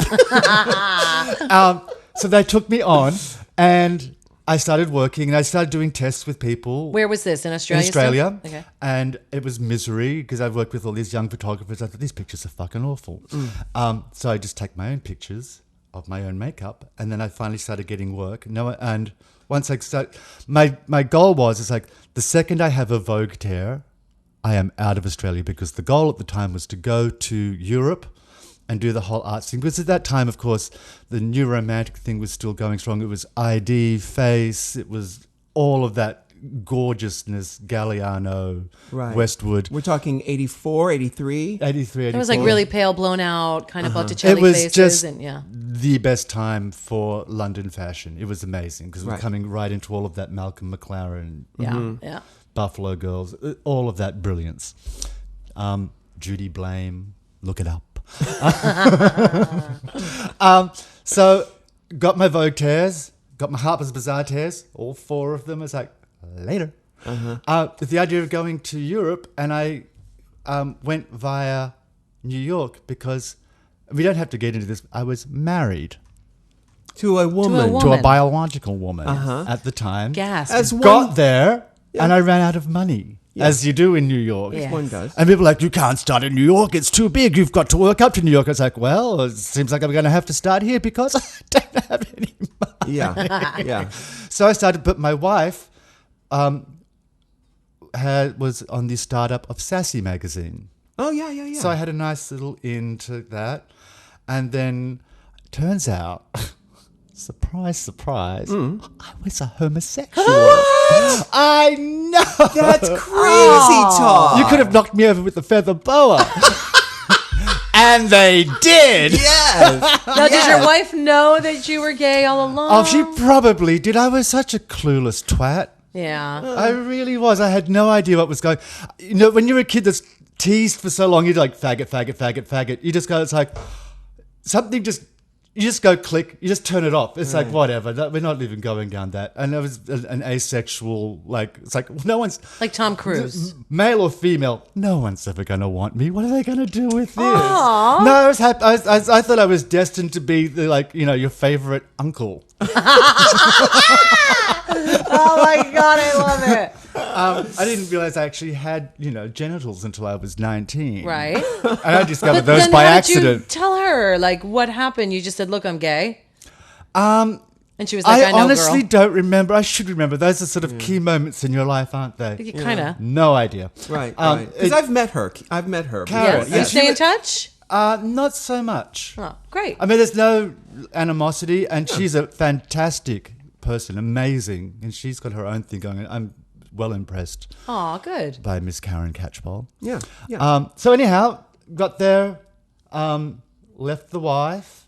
So they took me on, and I started working, and I started doing tests with people. Where was this? In In Australia? Australia. still? Okay. And it was misery because I've worked with all these young photographers. I thought, these pictures are fucking awful. So I just take my own pictures of my own makeup, and then I finally started getting work. And once I start, my goal was, it's like, the second I have a Vogue tear, I am out of Australia, because the goal at the time was to go to Europe and do the whole arts thing. Because at that time, of course, the new romantic thing was still going strong. It was ID, face, it was all of that gorgeousness, Galliano, Right. Westwood. We're talking 84, 83. 83, 84. It was like really pale, blown out, kind of Botticelli It was faces. just And yeah. the best time for London fashion. It was amazing because it was Right. coming right into all of that Malcolm McLaren, Yeah. Yeah. Buffalo Girls, all of that brilliance. Judy Blame, look it up. So got my Vogue tears, got my Harper's Bazaar tears, all 4 of them. It's like, later. With the idea of going to Europe, and I went via New York because we don't have to get into this. I was married To a woman. woman. to a biological woman at the time. Gasp. As one, Got there, and I ran out of money, as you do in New York. Yeah. one does. And people are like, you can't start in New York. It's too big. You've got to work up to New York. It's like, well, it seems like I'm going to have to start here because I don't have any money. Yeah. So I started, but my wife was on the startup of Sassy magazine. Oh, yeah. So I had a nice little into that. And then turns out, surprise, surprise, I was a homosexual. I know. That's crazy talk. You could have knocked me over with a feather boa. And they did. Yes. Now, did your wife know that you were gay all along? Oh, she probably did. I was such a clueless twat. Yeah. I really was. I had no idea what was going. You know, when you're a kid that's teased for so long, you're like faggot, faggot, faggot, faggot. You just go. It's like something just. You just go click. You just turn it off. It's like whatever. We're not even going down that. And it was an asexual. Like it's like no one's Like Tom Cruise. male or female. No one's ever going to want me. What are they going to do with this? Aw. No, I was happy. I thought I was destined to be the, like, you know, your favorite uncle. Oh my God, I love it. I didn't realize I actually had, you know, genitals until I was 19. Right. And I discovered But those then by how did you accident. tell her? Like, what happened? You just said, look, I'm gay. And she was I like, I know, honestly girl. don't remember. I should remember. Those are sort of key moments in your life, aren't they? Kind of. No idea. Right. Because I've met her. Karen. Yes. Yeah. You stay in touch? Not so much. Oh, great. I mean, there's no animosity, and she's a fantastic person, amazing, and she's got her own thing going on. I'm well impressed Oh, good. by Miss Karen Catchpole. Yeah. So anyhow, got there, left the wife,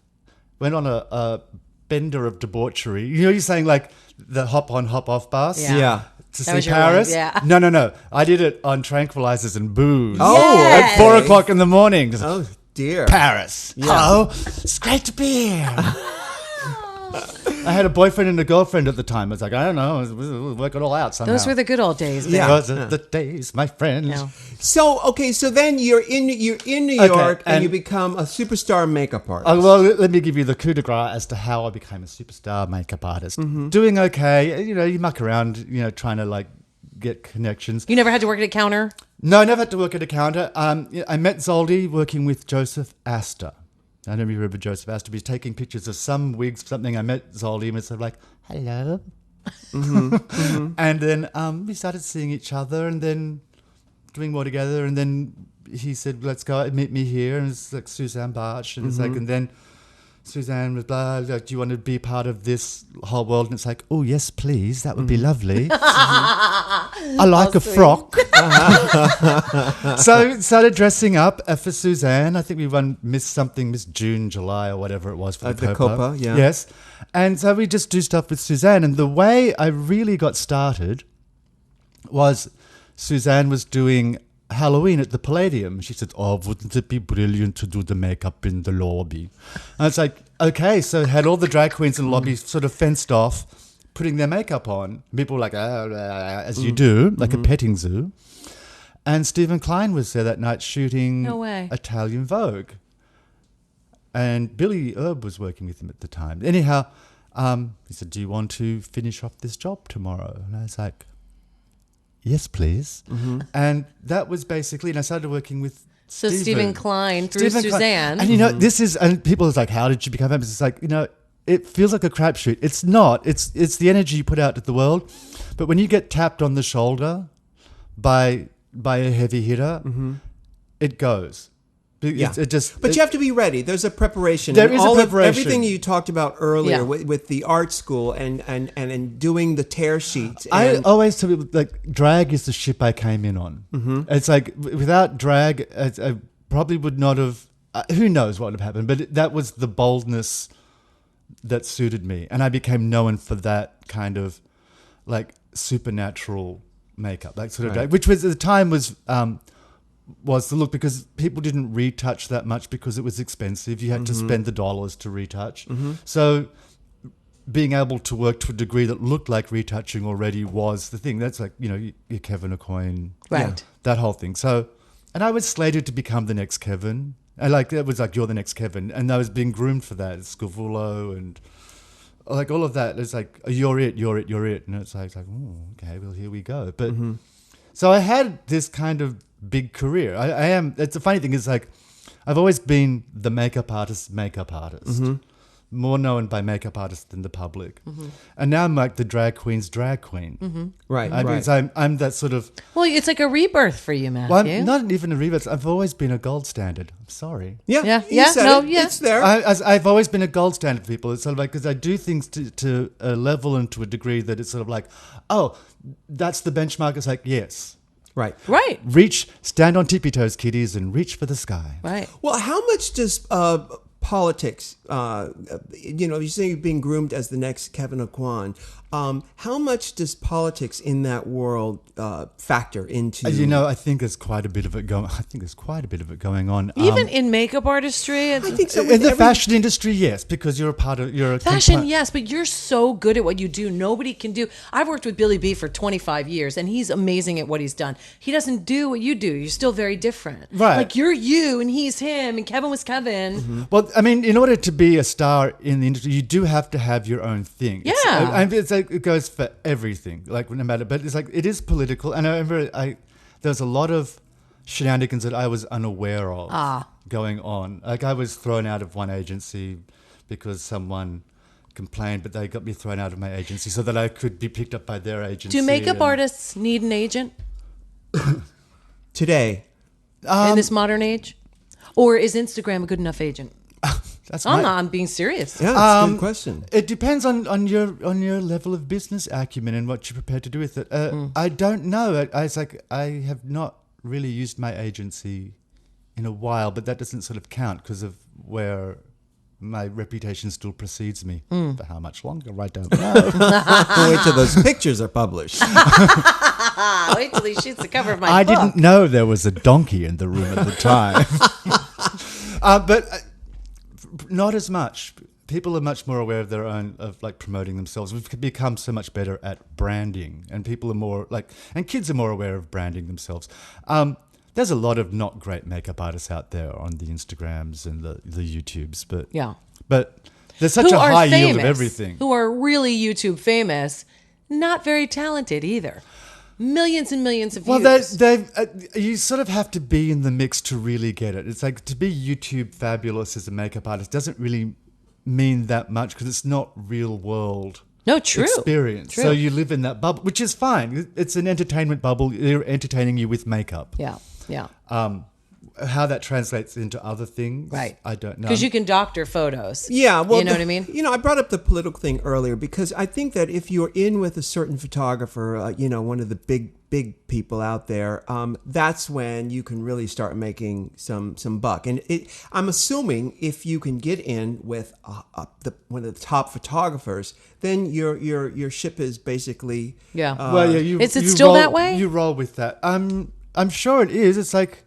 went on a bender of debauchery. You know, you're saying like the hop on, hop off bus. Yeah. To That see was your Paris? one, yeah. No. I did it on tranquilizers and booze. Oh, Yes. At 4 o'clock in the morning. Oh, dear. Paris. Hello. It's great to be here. I had a boyfriend and a girlfriend at the time. I was like, I don't know. We'll work it all out somehow. Those were the good old days. Yeah. Those are the days, my friend. No. So, okay, so then you're in New York and you become a superstar makeup artist. Well, let me give you the coup de grace as to how I became a superstar makeup artist. Doing okay. You know, you muck around, you know, trying to like get connections. You never had to work at a counter? No, I never had to work at a counter. I met Zoldy working with Joseph Astor. I don't remember Joseph Astor. He was taking pictures of some wigs, something. I met Zoldy and was sort of like, hello. And then we started seeing each other and then doing more together. And then he said, let's go meet me here. And it's like Suzanne Barch. And it's like, and then Suzanne was blah, like, do you want to be part of this whole world? And it's like, oh, yes, please. That would be lovely. I like a frock. So started dressing up for Suzanne. I think we won Miss June, July or whatever it was for the Copa. Yeah. Yes. And so we just do stuff with Suzanne. And the way I really got started was Suzanne was doing Halloween at the Palladium. She said, oh, wouldn't it be brilliant to do the makeup in the lobby? And it's like, okay, so had all the drag queens in the lobby sort of fenced off, putting their makeup on. People were like, as you do, like a petting zoo. And Stephen Klein was there that night shooting Italian Vogue. And Billy Erb was working with him at the time. Anyhow, he said, do you want to finish off this job tomorrow? And I was like, yes, please. And that was basically, and I started working with Stephen Klein through Suzanne. And, this is, and people was like, how did you become famous? It's like, it feels like a crapshoot. It's not. It's the energy you put out to the world. But when you get tapped on the shoulder by a heavy hitter, it goes. Yeah. But you have to be ready. There's a preparation. There is a preparation. Everything you talked about earlier with the art school and doing the tear sheets. I always tell people, like, drag is the ship I came in on. It's like, without drag, I probably would not have, who knows what would have happened, but that was the boldness that suited me. And I became known for that kind of, like, supernatural makeup, like sort of drag, which was at the time was the look, because people didn't retouch that much because it was expensive. You had to spend the dollars to retouch. So being able to work to a degree that looked like retouching already was the thing. That's like, your Kevin Aucoin, that whole thing. So, and I was slated to become the next Kevin. And like, it was like, you're the next Kevin. And I was being groomed for that. Scavullo and like all of that. It's like, you're it. And it's like, oh, okay, well, here we go. But so I had this kind of big career. I am. It's a funny thing. Is like, I've always been the makeup artist, more known by makeup artists than the public, and now I'm like the drag queen's drag queen. Right. I'm that sort of. Well, it's like a rebirth for you, Matthew. Well, I'm not even a rebirth. I've always been a gold standard. I'm sorry. Yeah. It's there. I've always been a gold standard for people. It's sort of like, because I do things to a level and to a degree that it's sort of like, oh, that's the benchmark. It's like, yes. Right. Stand on tippy toes, kiddies, and reach for the sky. Right. Well, how much does politics, you say you're being groomed as the next Kevin Aucoin. How much does politics in that world factor into? I think there's quite a bit of it going on. Even in makeup artistry, I think so. In the fashion industry, yes, because you're a fashion. Yes, but you're so good at what you do. Nobody can do. I've worked with Billy B for 25 years, and he's amazing at what he's done. He doesn't do what you do. You're still very different. Right. Like, you're you, and he's him, and Kevin was Kevin. Well, I mean, in order to be a star in the industry, you do have to have your own thing. Yeah. It's like, it goes for everything, like, no matter, but it's like, it is political. And I remember there's a lot of shenanigans that I was unaware of going on. Like, I was thrown out of one agency because someone complained, but they got me thrown out of my agency so that I could be picked up by their agency. Do makeup artists need an agent today in this modern age? Or is Instagram a good enough agent? I'm being serious. Yeah, that's a good question. It depends on your level of business acumen and what you're prepared to do with it. I don't know. I have not really used my agency in a while, but that doesn't sort of count because of where my reputation still precedes me. For how much longer, I don't know. Wait till those pictures are published. Wait till he shoots the cover of my book. I didn't know there was a donkey in the room at the time. But not as much. People are much more aware of their own, of like promoting themselves. We've become so much better at branding, and people are more like, and kids are more aware of branding themselves. There's a lot of not great makeup artists out there on the Instagrams and the YouTubes, but there's such a high yield of everything. Who are really YouTube famous, not very talented either. Millions and millions of views. Well, you sort of have to be in the mix to really get it. It's like, to be YouTube fabulous as a makeup artist doesn't really mean that much because it's not real world experience. True. So you live in that bubble, which is fine. It's an entertainment bubble. They're entertaining you with makeup. Yeah. how that translates into other things, Right. I don't know. Because you can doctor photos. Yeah, well, you know what I mean? I brought up the political thing earlier because I think that if you're in with a certain photographer, one of the big people out there, that's when you can really start making some buck. And I'm assuming if you can get in with one of the top photographers, then your ship is basically Is it still that way? You roll with that. I'm sure it is. It's like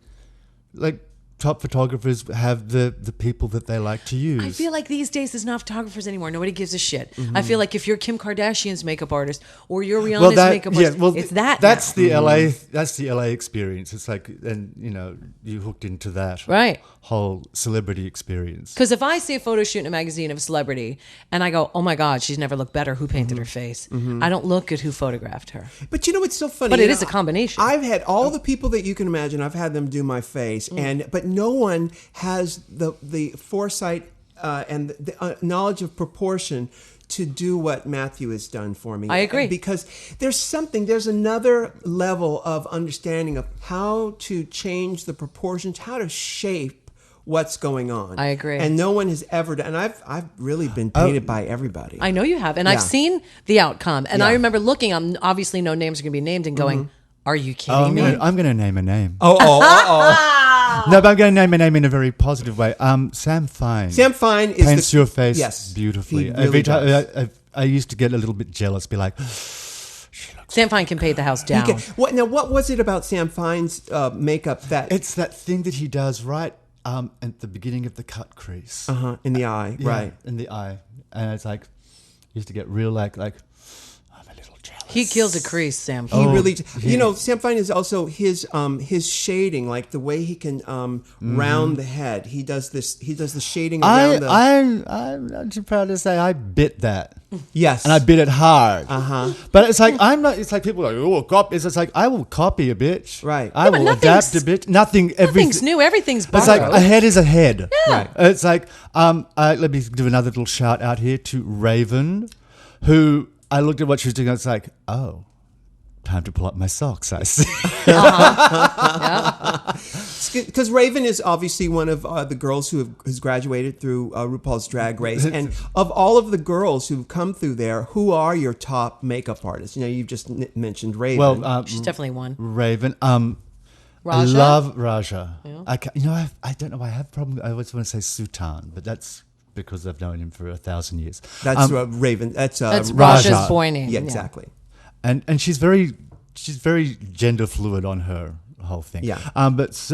top photographers have the people that they like to use. I feel like these days there's not photographers anymore. Nobody gives a shit. I feel like if you're Kim Kardashian's makeup artist or you're Rihanna's makeup artist, it's that. That's now. the LA. That's the LA experience. It's like, and you hooked into that whole celebrity experience. Because if I see a photo shoot in a magazine of a celebrity and I go, oh my God, she's never looked better. Who painted her face? I don't look at who photographed her. But it's so funny. But it is a combination. I've had all the people that you can imagine. I've had them do my face, but no one has the foresight and the knowledge of proportion to do what Matthew has done for me. I agree. Because there's another level of understanding of how to change the proportions, how to shape what's going on. I agree. And no one has ever done. And I've really been painted by everybody. I know you have. And I've seen the outcome. And I remember looking, obviously no names are going to be named, and going, are you kidding me? I'm going to name a name. Oh. No, but I'm going to name a name in a very positive way. Sam Fine. Sam Fine is paints your face beautifully. He really does. I used to get a little bit jealous, be like, Sam Fine can paint the house down. What was it about Sam Fine's makeup that... It's that thing that he does right at the beginning of the cut crease. In the eye, right. In the eye. And it's like, used to get real like I'm a little jealous. He kills a crease, Sam He Fine. really... Sam Fine is also his shading, like the way he can round the head. He does the shading around I'm not too proud to say I bit that. Yes. And I bit it hard. But it's like, it's like people are like, oh, copy. It's like, I will copy a bitch. Right. I will adapt a bit. Nothing's new. Everything's borrowed. It's like, a head is a head. Yeah. Right. It's like, let me do another little shout out here to Raven, who I looked at what she was doing. I was like, oh, time to pull up my socks, I see. Because Raven is obviously one of the girls who has graduated through RuPaul's Drag Race. And of all of the girls who've come through there, who are your top makeup artists? You've just mentioned Raven. Well, she's definitely one. Raven. Raja? I love Raja. Yeah. I don't know why I have a problem. I always want to say Sultan, but that's because I've known him for 1,000 years. That's Raven. That's Raja's boy name. Yeah, exactly. And she's very gender fluid on her whole thing. Yeah. But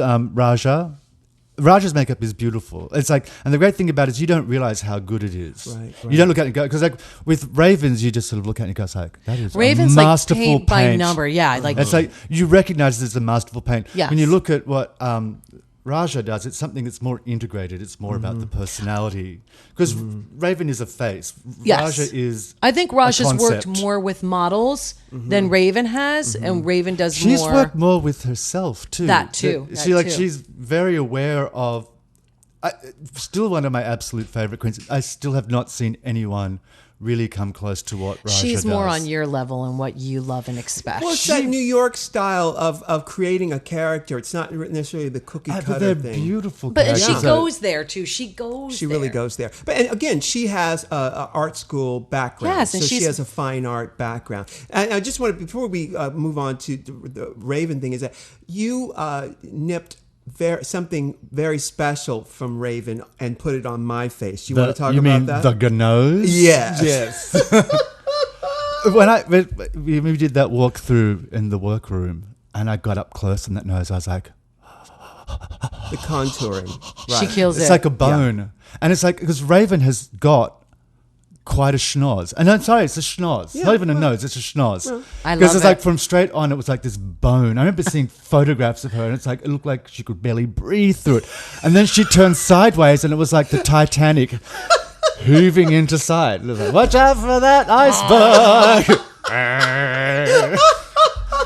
Raja's makeup is beautiful. It's like, and the great thing about it is you don't realize how good it is. Right. You don't look at it and go, because like with Ravens, you just sort of look at it and go, like, that is Raven's a masterful like paint by number. Yeah. Like, it's like, you recognize it's a masterful paint. Yes. When you look at what Raja does, it's something that's more integrated. It's more about the personality. Because Raven is a face. Yes. Raja is I think Raja's a worked concept. more with models than Raven has, and Raven does She's more. worked more with herself too. That too. She's very aware of. Still one of my absolute favorite queens. I still have not seen anyone really come close to what Raja She's does. more on your level and what you love and expect. Well, it's that New York style of creating a character. It's not necessarily the cookie cutter But they're thing. beautiful. But characters. she goes there too. She really goes there. But and again, she has a art school background. Yes, and so she she's- has a fine art background. And I just want to, before we move on to the Raven thing, is that you nipped something very special from Raven and put it on my face. You want to talk about that? The nose? Yes. When we did that walk through in the workroom, and I got up close on that nose, I was like, The contouring. Right. She kills it's it. like a bone. And it's like, because Raven has got quite a schnoz. And I'm sorry, it's a schnoz. Yeah, Not even a nose, it's a schnoz. I Because love it's it. like from straight on, it was like this bone. I remember seeing photographs of her, and it's like, it looked like she could barely breathe through it. And then she turned sideways, and it was like the Titanic hooving into sight. It was like, watch out for that iceberg.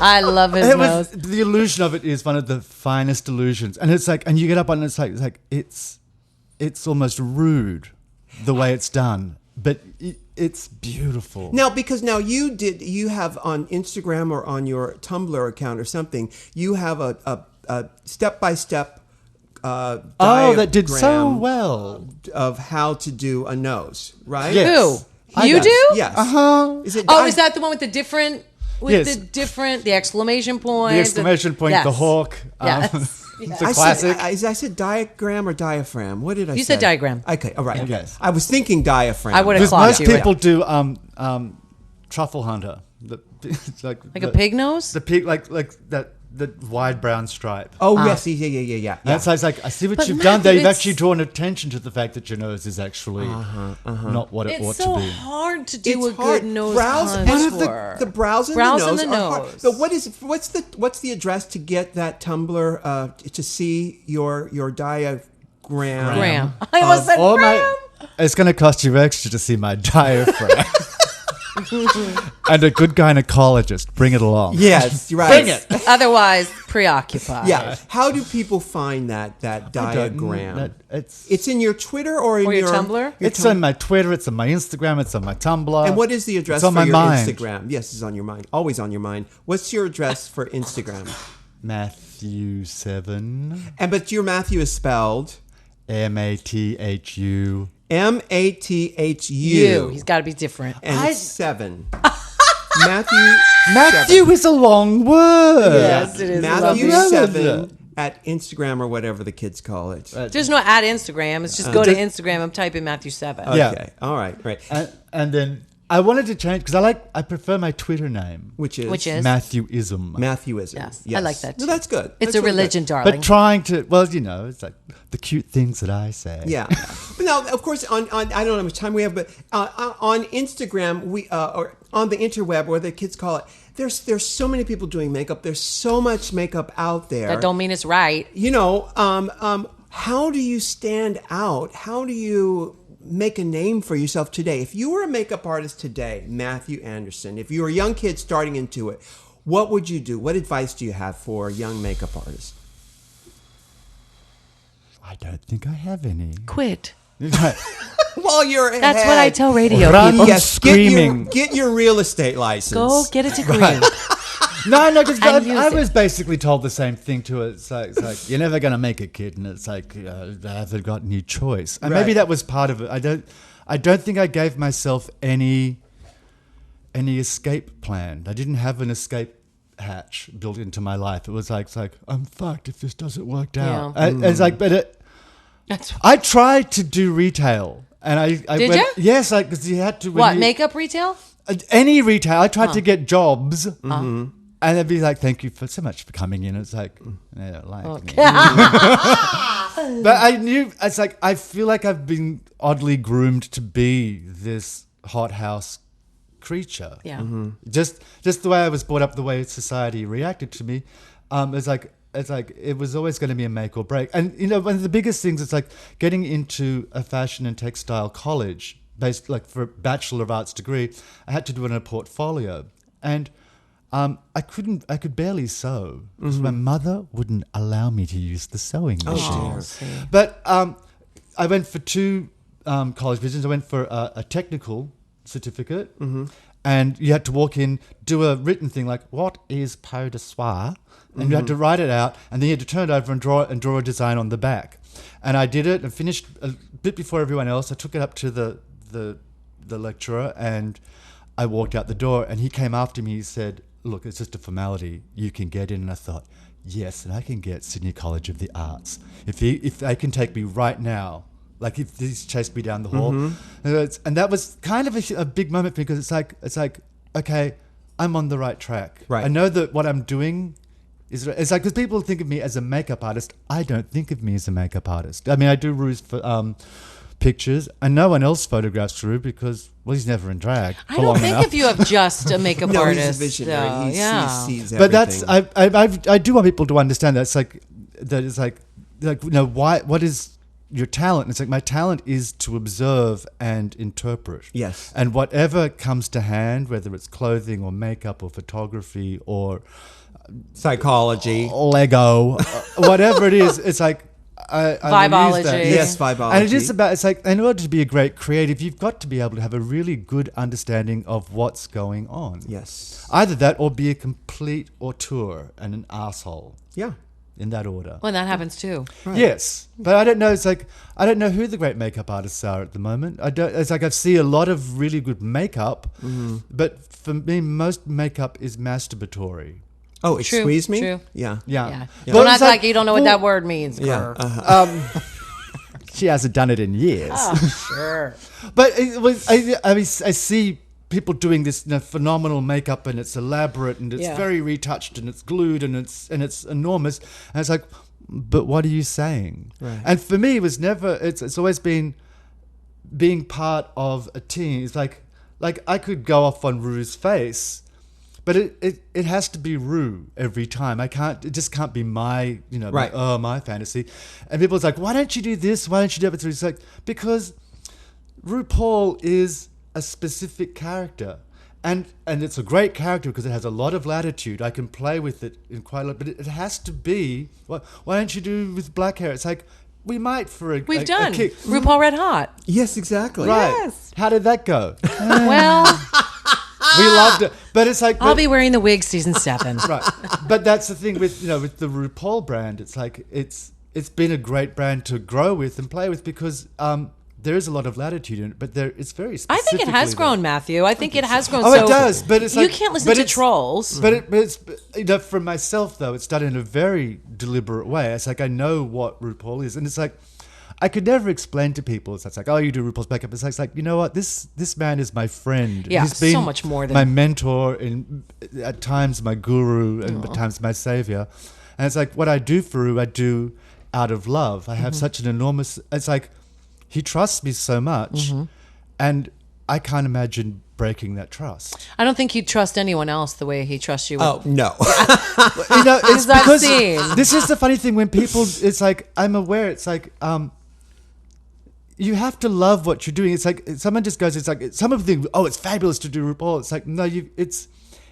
I love his nose. The illusion of it is one of the finest illusions. And it's like, and you get up on it, and it's almost rude the way it's done. But it's beautiful. Now, because you have on Instagram or on your Tumblr account or something, you have a step-by-step diagram that did so well of how to do a nose, right? Yes. Who? You do? Yes. Is it? Oh, is that the one with the different? Yes. The exclamation point. the exclamation point, Yes. the hawk. Yes. It's a classic. I said diagram or diagram. What did I say? You said diagram. Okay, all right. Yes. I was thinking diaphragm. I would have Because clocked most you. people do truffle hunter. It's Like a pig nose? The pig, like that. The wide brown stripe. Oh yes, yeah. That's like I see what But you've Matthew, done there. You've it's- actually drawn attention to the fact that your nose is actually not what it ought It's so to be. hard to do It's a hard. good nose Brows, contour. one of the brows and Brows the and nose the are hard. nose. But what's the address to get that Tumblr to see your diagram? Graham. I almost said All Graham. it's going to cost you extra to see my diaphragm. And a good gynecologist. Bring it along. Yes, right. Bring it. Otherwise, preoccupied. Yeah. How do people find that diagram? It's in your Twitter or in Or your Tumblr? It's on my Twitter. It's on my Instagram. It's on my Tumblr. And what is the address It's on for my your mind. Instagram? Yes, it's on your mind. Always on your mind. What's your address for Instagram? Matthew 7. But your Matthew is spelled Mathu. Mathu. He's got to be different. And it's 7. Matthew Is a long word. Yes, it is. Matthew Lovely. 7 at Instagram or whatever the kids call it. There's no at Instagram. It's just go to Instagram and type in Matthew 7. Yeah. Okay. All right. Right. And then I wanted to change because I prefer my Twitter name. Which is Matthewism. Matthewism. Yes. I like that No, too. that's good. It's That's a really religion, good. darling. But trying to, it's like the cute things that I say. Yeah. But now, of course, on I don't know how much time we have, but on Instagram, or on the interweb, or the kids call it, there's so many people doing makeup. There's so much makeup out there. That don't mean it's right. How do you stand out? How do you make a name for yourself today? If you were a makeup artist today, Mathu Andersen, if you were a young kid starting into it, what would you do? What advice do you have for a young makeup artist? I don't think I have any. Quit. Well, you're ahead. That's what I tell radio Run people. Yes, screaming. Get your real estate license. Go get a degree. No, because And use I it. was basically told the same thing too. It's like you're never going to make it, kid, and it's like I haven't got any choice. And maybe Right. that was part of it. I don't think I gave myself any escape plan. I didn't have an escape hatch built into my life. It was like I'm fucked if this doesn't work out. Yeah. It's like, That's I tried to do retail, and I Did went, ya? yes, because you had to. what, makeup retail? Any retail. I tried to get jobs. And they'd be like, "Thank you so much for coming in." It's like, they don't like me. But I knew it's like I feel like I've been oddly groomed to be this hothouse creature. Yeah. Just the way I was brought up, the way society reacted to me. It's like it was always going to be a make or break. And one of the biggest things is like getting into a fashion and textile college, based like for a Bachelor of Arts degree. I had to do it in a portfolio, and I could barely sew because my mother wouldn't allow me to use the sewing machine. But I went for 2 college positions. I went for a technical certificate, and you had to walk in, do a written thing like, "What is pot de soie?" And you had to write it out, and then you had to turn it over and draw a design on the back. And I did it and finished a bit before everyone else. I took it up to the lecturer, and I walked out the door, and he came after me. He said, "Look, it's just a formality. You can get in." And I thought, yes, and I can get Sydney College of the Arts. If they can take me right now, like if he's chased me down the hall. And that was kind of a big moment because it's like, okay, I'm on the right track. Right. I know that what I'm doing is, it's like, because people think of me as a makeup artist. I don't think of me as a makeup artist. I mean, I do Ru's for pictures, and no one else photographs Ru because, well, he's never in drag. I don't think of you as just a makeup No, artist. he's a visionary. so, He sees But everything. that's I do want people to understand that it's like what is your talent? And it's like my talent is to observe and interpret. Yes. And whatever comes to hand, whether it's clothing or makeup or photography or Psychology. Lego, whatever it is, it's like I will use Vibology. that. Yes, vibology. And it is about, it's like, in order to be a great creative, you've got to be able to have a really good understanding of what's going on. Yes. Either that or be a complete auteur and an asshole. Yeah. in that order. Well, that happens too. Right. Yes, but I don't know. It's like I don't know who the great makeup artists are at the moment. I don't. It's like I see a lot of really good makeup, but for me, most makeup is masturbatory. Oh, excuse me? True. Yeah. Yeah. Don't act like you don't know what that word means, girl. Yeah. She hasn't done it in years. Oh, sure. But it was, I mean, I see people doing this phenomenal makeup, and it's elaborate, and it's very retouched, and it's glued, and it's enormous. And it's like, but what are you saying? Right. And for me, it was never. It's always been being part of a team. It's like I could go off on Ru's face, but it has to be Ru every time. It just can't be my, Right. my fantasy. And people's like, why don't you do this? Why don't you do it? It's like, because RuPaul is a specific character. And it's a great character because it has a lot of latitude. I can play with it in quite a lot, but it has to be, why don't you do with black hair? It's like, we might for a We've a done kick. RuPaul Red Hot. Yes, exactly. Right. Yes. How did that go? Well, We loved it. But it's like... I'll be wearing the wig season 7. Right. But that's the thing with the RuPaul brand. It's like it's been a great brand to grow with and play with because there is a lot of latitude in it, but it's very specific. I think it has grown, Matthew. I think it has grown. Oh, it does, but it's you like... can't listen to trolls. But it's for myself, though, it's done in a very deliberate way. It's like I know what RuPaul is, and it's like I could never explain to people. It's like, oh, you do RuPaul's makeup. It's like, you know what? This man is my friend. Yeah, He's been so much more than... my mentor, and at times my guru, and at times my savior. And it's like what I do for Ru, I do out of love. I have such an enormous... It's like he trusts me so much, and I can't imagine breaking that trust. I don't think he'd trust anyone else the way he trusts you. Oh, no. It's I've because seen. this is the funny thing when people... It's like, I'm aware, it's like... you have to love what you're doing. It's like someone just goes. It's like some of the things. Oh, it's fabulous to do RuPaul. It's like no,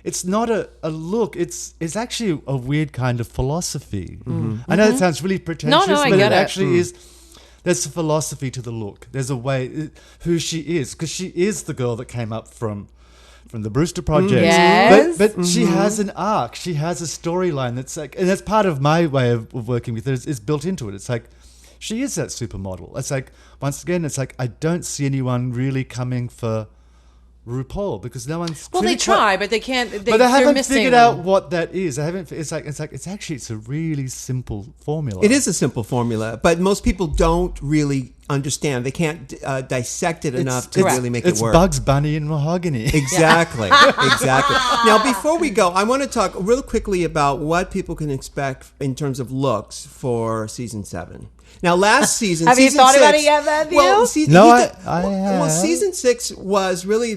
it's not a look. It's actually a weird kind of philosophy. I know it sounds really pretentious, No, I but get it it. actually is. There's a philosophy to the look. There's a way who she is because she is the girl that came up from the Brewster Project. Yes. But she has an arc. She has a storyline that's like, and that's part of my way of working with her is built into it. It's like. She is that supermodel. It's like, once again, it's like, I don't see anyone really coming for RuPaul because no one's... Well, really they try, but they can't... but they haven't missing figured out what that is. They haven't... It's a really simple formula. It is a simple formula, but most people don't really understand. They can't dissect it enough to really make it work. It's Bugs Bunny and mahogany. Exactly. Exactly. Now, before we go, I want to talk real quickly about what people can expect in terms of looks for season 7. Now, last season, have you thought 6, about it yet, Matthew? Well, I have. Well, season 6 was really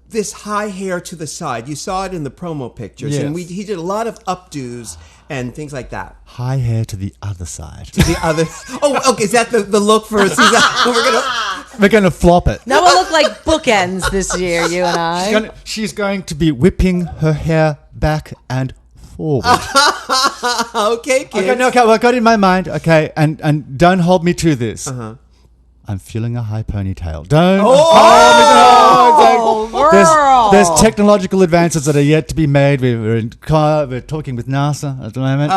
this high hair to the side. You saw it in the promo pictures, and he did a lot of updos and things like that. High hair to the other side. To the other. Oh, okay. Is that the look for season? We're gonna flop it. That will look like bookends this year, you and I. She's going to be whipping her hair back and forward. Okay, kids. Okay, well, I got it in my mind. Okay, and don't hold me to this. I'm feeling a high ponytail. Don't hold me to girl. There's technological advances that are yet to be made. We're talking with NASA at the moment.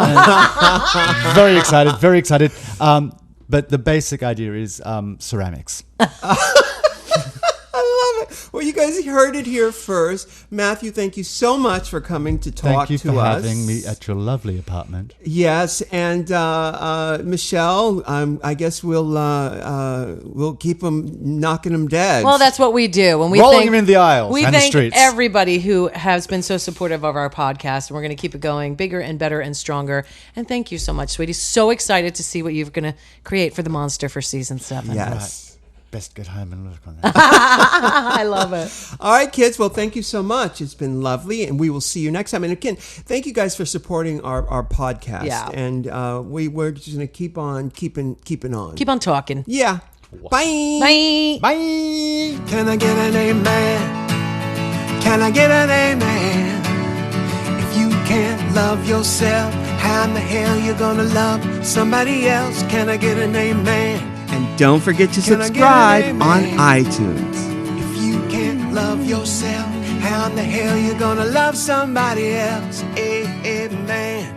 Very excited, very excited. But the basic idea is ceramics. Well, you guys heard it here first. Matthew, thank you so much for coming to talk to us. Thank you for having me at your lovely apartment. Yes, and Michelle, I guess we'll keep them knocking them dead. Well, that's what we do. When we rolling them in the aisles we and the thank streets. Everybody who has been so supportive of our podcast, and we're going to keep it going bigger and better and stronger. And thank you so much, sweetie. So excited to see what you're going to create for the monster for season 7. Yes. Right. Best get home and look on that. I love it. All right, kids. Well, thank you so much. It's been lovely, and we will see you next time. And again, thank you guys for supporting our podcast. Yeah. And we're just going to keep on keeping on. Keep on talking. Yeah. Bye. Bye. Bye. Can I get an amen? Can I get an amen? If you can't love yourself, how in the hell you gonna love somebody else? Can I get an amen? And don't forget to subscribe on iTunes. If you can't love yourself, how in the hell you gonna love somebody else? Amen.